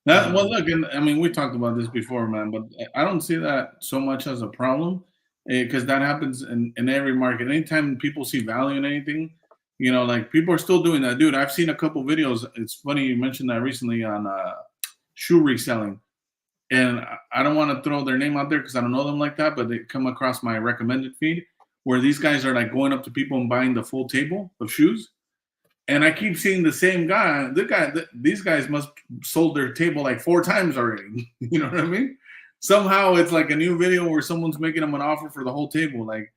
that, well, look, and I mean, we talked about this before, man, but I don't see that so much as a problem because that happens in every market. Anytime people see value in anything, you know, like people are still doing that. Dude, I've seen a couple videos. It's funny you mentioned that recently on shoe reselling. And I don't want to throw their name out there because I don't know them like that, but they come across my recommended feed where these guys are like going up to people and buying the full table of shoes. And I keep seeing the same guy. These guys must sold their table like 4 times already. You know what I mean? Somehow it's like a new video where someone's making them an offer for the whole table. Like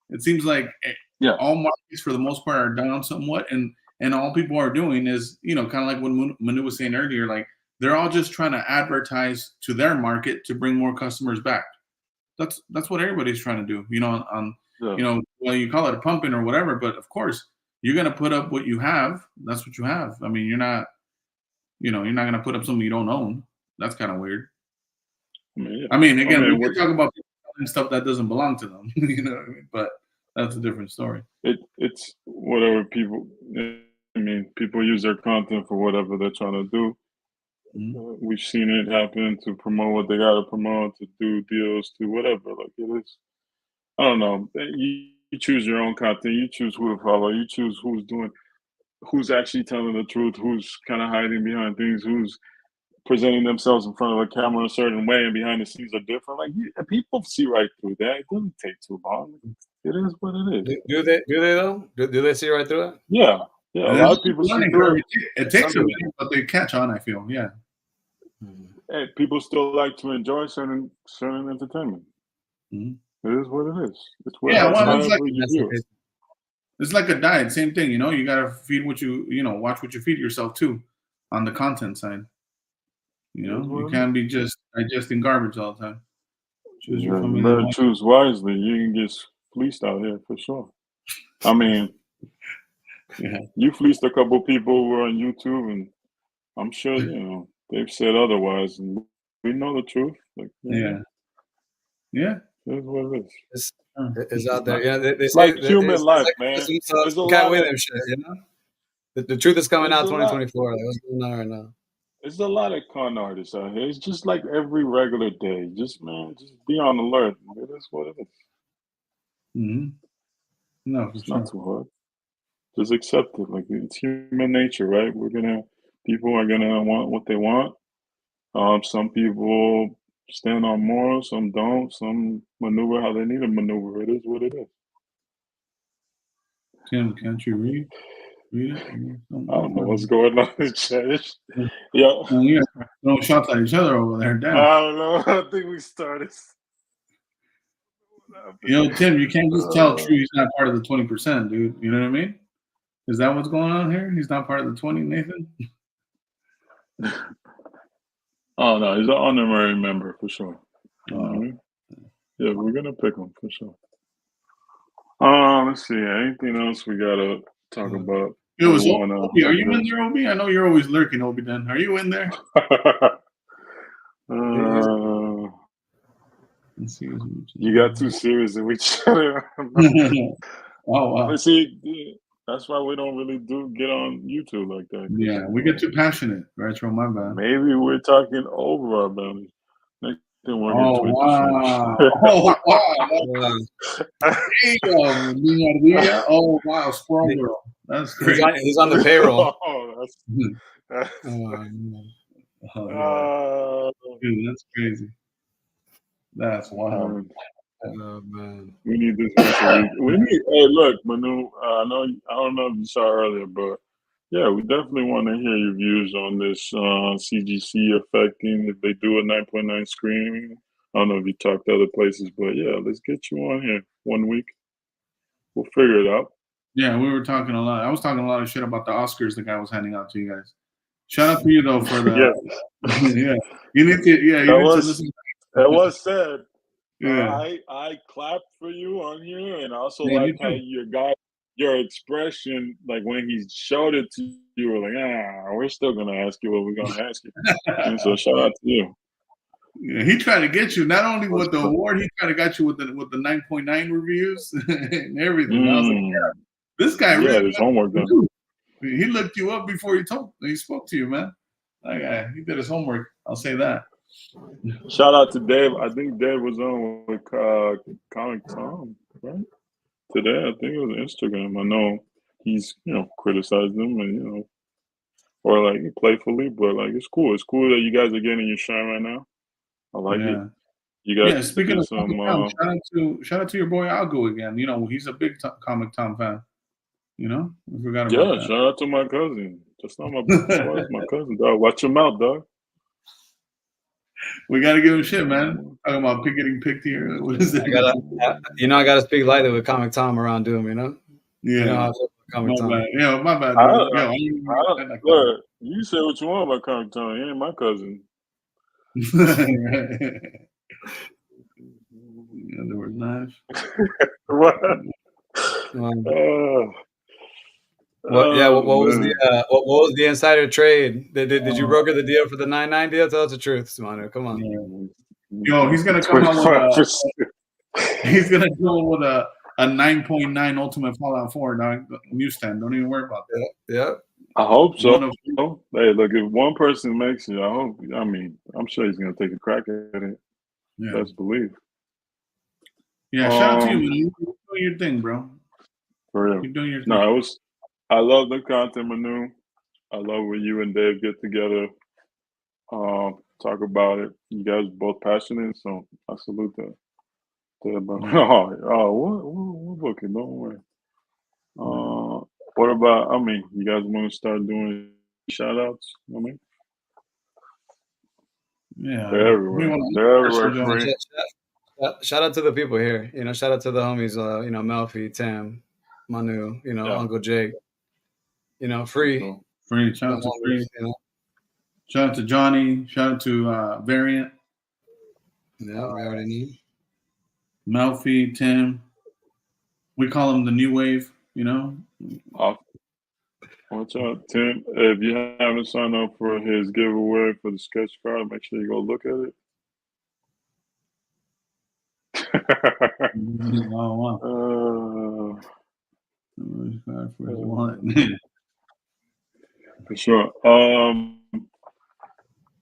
it seems like all markets for the most part are down somewhat, and all people are doing is, you know, kind of like what Manu was saying earlier, like they're all just trying to advertise to their market to bring more customers back. That's what everybody's trying to do. You know, you know, well, you call it a pumping or whatever, but of course you're going to put up what you have. That's what you have. I mean, you're not going to put up something you don't own. That's kind of weird. I mean, again, we can talk about stuff that doesn't belong to them, you know what I mean? But that's a different story. It's whatever people, I mean, people use their content for whatever they're trying to do. We've seen it happen to promote what they got to promote, to do deals, to whatever. Like it is, I don't know. You choose your own content. You choose who to follow. You choose who's actually telling the truth, who's kind of hiding behind things, who's presenting themselves in front of a camera a certain way and behind the scenes are different. Like people see right through that. It doesn't take too long. It is what it is. Do they though? Do they see right through it? Yeah. A lot of people see through it. It takes a minute, but they catch on, I feel. Yeah. Hey, people still like to enjoy certain entertainment. It is what it is. It's what it's like a diet, same thing. You know, you gotta feed what you know, watch what you feed yourself too, on the content side. You know, you can't be just digesting garbage all the time. Choose your you better choose wisely. You can get fleeced out here for sure. I mean, you fleeced a couple people who were on YouTube, and I'm sure you know they've said otherwise, and we know the truth. Like, that's what it is. It's out there. Yeah, they say like human life, man. Can't win them shit, you know. The truth is coming out 2024. Like, what's going on right now? There's a lot of con artists out here. It's just like every regular day. Just be on alert. It is what it is. No, it's not too hard. Just accept it. Like it's human nature, right? People are gonna want what they want. Some people stand on more, some don't. Some maneuver how they need to maneuver. It is what it is. Tim, can't you read? Read it? I don't know what's going on in church. Throwing shots at each other over there. Damn. I don't know. I think we started. You know, Tim, you can't just tell True he's not part of the 20%, dude. You know what I mean? Is that what's going on here? He's not part of the 20, Nathan? Oh, no. He's an honorary member for sure. Yeah, we're going to pick him for sure. Let's see. Anything else we got to talk about? It was Obi. Are you in there, Obi? I know you're always lurking, Obi. Then are you in there? Let's see. You got too serious with each other. Oh wow! See, that's why we don't really get on YouTube like that. Yeah, we get too passionate, right? So my bad. Maybe we're talking over our bellies. Oh wow! Oh wow! Damn, oh wow! Squirrel girl, that's great. He's on the payroll. Dude, that's crazy. That's wild. Oh man, we need this once a week. Hey, look, Manu. I don't know if you saw earlier, but yeah, we definitely want to hear your views on this CGC affecting if they do a 9.9 screening. I don't know if you talked to other places, but yeah, let's get you on here 1 week. We'll figure it out. Yeah, we were talking a lot. I was talking a lot of shit about the Oscars the guy was handing out to you guys. Shout out to you though for the Yeah. You need to you need to listen. That was said. Yeah. I clapped for you on here, and also Yeah, like how your expression, like when he showed it to you, you were like, we're still gonna ask you what we're gonna ask you. And so shout out to you. Yeah, he tried to get you not only with the award, he tried to get you with the 9.9 reviews and everything. I was like, yeah, this guy really his homework done. He looked you up before he spoke to you, man. He did his homework. I'll say that. Shout out to Dave. I think Dave was on with Comic Tom, right? Today, I think it was Instagram. I know he's, criticized them and, or like playfully, but like it's cool. It's cool that you guys are getting your shine right now. I like it. You guys speaking of Comic Tom, shout out to your boy Algo again. He's a big Comic Tom fan. We forgot about that. Shout out to my cousin. That's not my brother, my cousin, dog. Watch your mouth, dog. We gotta give him shit, man. Talking about getting picked here. What is it? I gotta speak lightly with Comic Tom around Doom, Yeah. Comic Tom. My bad. Look, you say what you want about Comic Tom. He ain't my cousin. There was knives. What? What was the insider trade? Did you broker the deal for the 9.9 deal? Tell us the truth, Simano. Come on. Yo, he's gonna come out with he's gonna go with a 9.9 Ultimate Fallout 4 newsstand. Don't even worry about that. Yeah. I hope so. Hey, look, if one person makes it, I'm sure he's gonna take a crack at it. Yeah. Best believe. Yeah, shout out to you, man. You're doing your thing, bro. For real. You're doing your thing. No, I love the content, Manu. I love when you and Dave get together, talk about it. You guys are both passionate, so I salute that. We're booking, don't worry. What about, you guys want to start doing shout outs? Yeah. They're everywhere. Shout out to the people here. Shout out to the homies, Melfi, Tim, Manu, Uncle Jake. Free. Shout out to Free. Shout out to Johnny. Shout out to Variant. Yeah, we already knew. Melfi, Tim. We call him the New Wave, Watch out, Tim. If you haven't signed up for his giveaway for the sketch card, make sure you go look at it. For sure.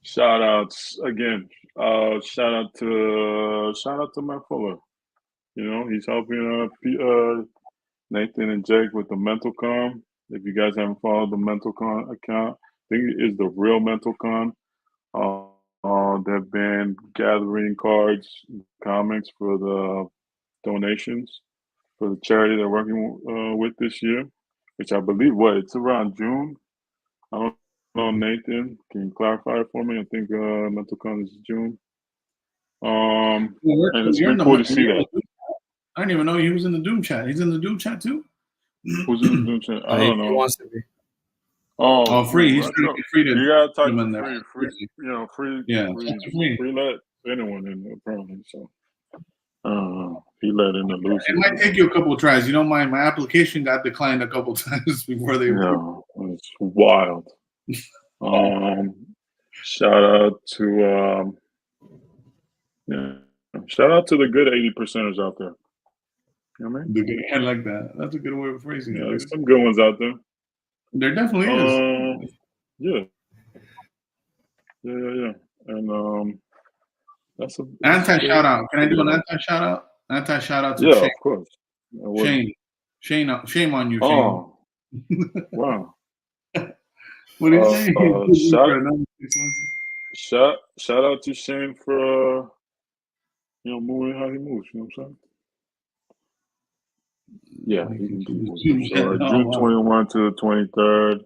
Shout outs again. Shout out to Matt Fuller. He's helping Nathan and Jake with the Mental Con. If you guys haven't followed the Mental Con account, I think it is the real Mental Con. They've been gathering cards, comics for the donations for the charity they're working with this year, which I believe it's around June. I don't know, Nathan. Can you clarify it for me? I think Mental Con is June. And it's been cool to see that. I didn't even know he was in the Doom chat. He's in the Doom chat too? Who's in the Doom chat? I don't know. He wants to be. Free. He's trying to get free to. You gotta talk to free. Yeah, free let anyone in apparently. So he let in the loose. It might take you a couple of tries. My application got declined a couple of times before they. Yeah, it's wild. Shout out to shout out to the good 80%ers out there. I like that. That's a good way of phrasing it. There's some good ones out there. There definitely is. Yeah. And that's a anti-shout out. Can I do an anti-shout out? Anti-shout out to Shane. Yeah, of course. Shame on you, Shane. Oh, wow. What do you say? Shout out to Shane for moving how he moves. You know what I'm saying? Yeah, he can do June 21 to the 23rd.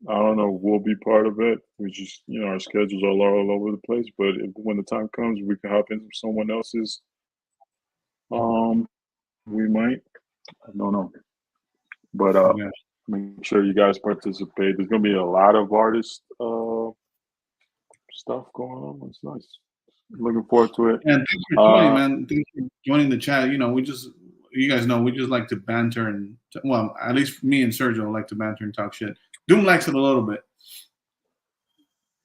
I don't know. We'll be part of it. We just, our schedules are all over the place. But when the time comes, we can hop into someone else's. We might. I don't know. But Make sure you guys participate. There's gonna be a lot of artist stuff going on. It's nice. Looking forward to it. And thanks for joining, man. Thanks for joining the chat. You know, you guys know, we just like to banter and, well, at least me and Sergio like to banter and talk shit. Doom likes it a little bit.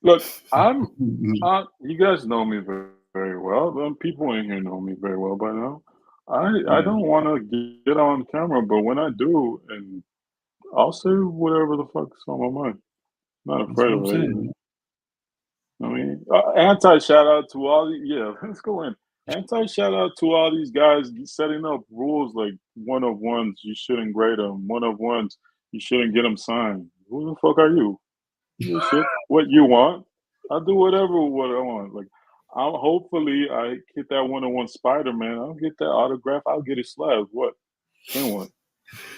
Look, you guys know me very, very well. People in here know me very well by now. I don't want to get on camera, but when I do, and I'll say whatever the fuck's on my mind. Not afraid of it. I mean, anti-shout out to all let's go in. Anti-shout out to all these guys setting up rules like 1-of-1s, you shouldn't grade them. 1-of-1s, you shouldn't get them signed. Who the fuck are you? You shit. What you want? I'll do what I want. Like, hopefully I get that 1-of-1 Spider-Man. I'll get that autograph. I'll get it slabbed. What? Then what?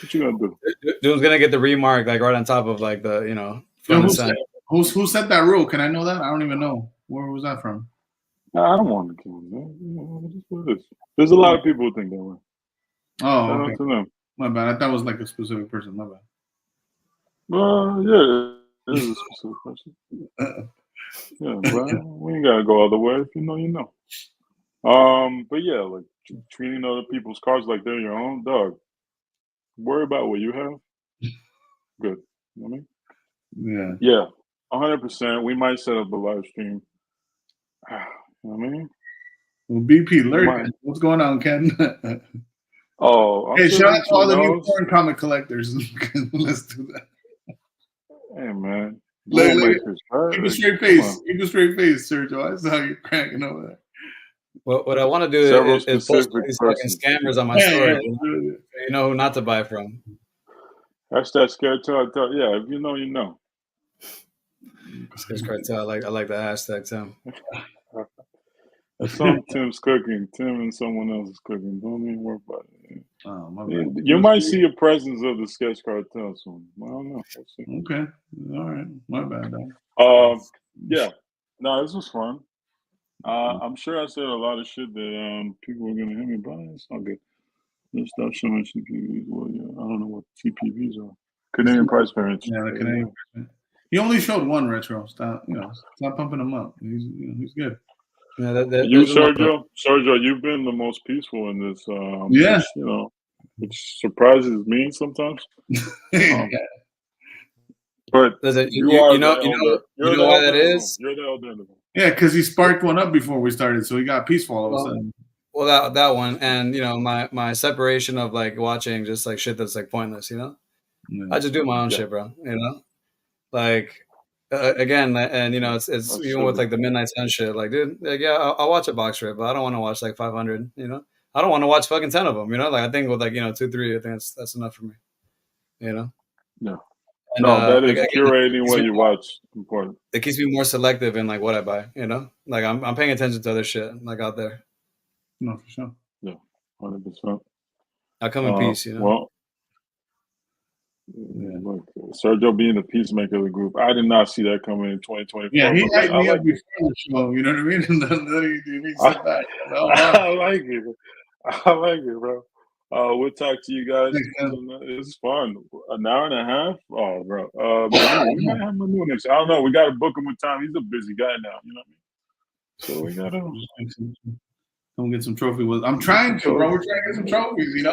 What you gonna do? Dude's gonna get the remark like right on top of like the who set that rule? Can I know that? I don't even know. Where was that from? I don't want to kill him. There's a lot of people who think that way. Oh, okay. To them. My bad. I thought it was like a specific person. My bad. Yeah, it is a specific person. Yeah, but we ain't gotta go all the way. If you know, you know. But yeah, like treating other people's cards like they're your own, dog. Worry about what you have. Good. You know what I mean? Yeah. 100%. We might set up a live stream. You know what I mean? Well, BP lurking. What's going on, Ken? Hey, shout out to all the new foreign comic collectors. Let's do that. Hey, man. Keep a straight face. Keep a straight face, Sergio. I saw you cracking over there. Well, what I want to do is post these fucking scammers on my story. You know who not to buy from. Hashtag scared talk. Yeah, if you know, you know. Scared cartel. I like the hashtag, Tim. That's some Tim's cooking. Tim and someone else is cooking. Don't even worry about it. Oh, my bad. You might see a presence of the sketch cartel soon. I don't know. We'll see. Okay. All right. My bad. Yeah. No, this was fun. I'm sure I said a lot of shit that people are gonna hit me, but it's all good. Let's stop showing CPVs. Well, yeah, I don't know what CPVs are. Canadian price variance. Yeah, the Canadian. He only showed one retro. Stop pumping him up. He's good. Yeah, you, Sergio, you've been the most peaceful in this. Which surprises me sometimes. But you know why that is? You're the elder. Yeah, because he sparked one up before we started, so he got peaceful all of a sudden. Well, that one, and my separation of like watching just like shit that's like pointless. I just do my own shit, bro. Like. Again, and it's even with like the Midnight Sun shit. Like, dude, like, yeah, I'll watch a box rip, but I don't want to watch like 500. I don't want to watch fucking 10 of them. Like, I think with like 2-3, I think that's enough for me. No. And, that is curating what you watch. Important. It keeps me more selective in like what I buy. Like I'm paying attention to other shit like out there. No, for sure. Yeah, 100%. I come in peace. Well. Yeah, look, Sergio being the peacemaker of the group, I did not see that coming in 2024. Yeah, he hyped me up before the show. You know what I mean? And then he said that. I like it. I like it, bro. We'll talk to you guys. It's fun. An hour and a half. Oh, bro. We might have him doing this. I don't know. We got to book him with time. He's a busy guy now. You know what I mean? So we got to. Don't get some trophies. I'm trying to, bro. We're trying to get some trophies.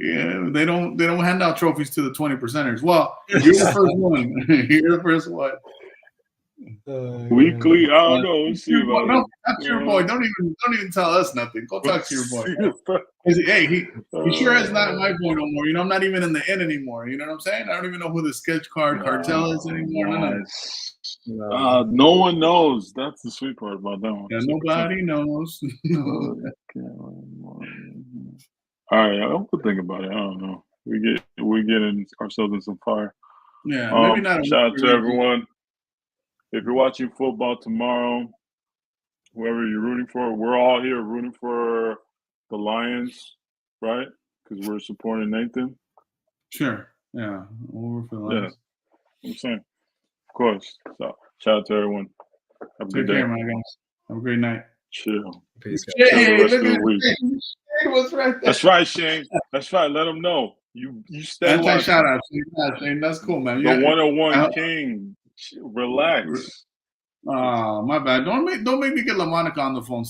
Yeah, they don't hand out trophies to the 20%ers. Well, you're the first one. You're the first one. Weekly, I don't know. Let's see. No, talk to your boy. Don't even tell us nothing. Go talk to your boy. Hey, he sure is not my boy no more. I'm not even in the inn anymore. You know what I'm saying? I don't even know who the sketch card cartel is anymore. No one knows. That's the sweet part about that one. Yeah, nobody knows. All right, I don't think about it. I don't know. We getting ourselves in some fire. Yeah, maybe not. Shout out to everyone. If you're watching football tomorrow, whoever you're rooting for, we're all here rooting for the Lions, right? Because we're supporting Nathan. Sure. Yeah, we'll root for the Lions. Yeah, I'm saying, of course. So, shout out to everyone. Have a good day. Take care, my guys. Have a great night. Chill. Peace. Hey, That's right, Shane. That's right. Let them know. You stay Anti watching. shout out, Shane. That's cool, man. The 101 King. Relax. Oh, my bad. Don't make me get LaMonica on the phone.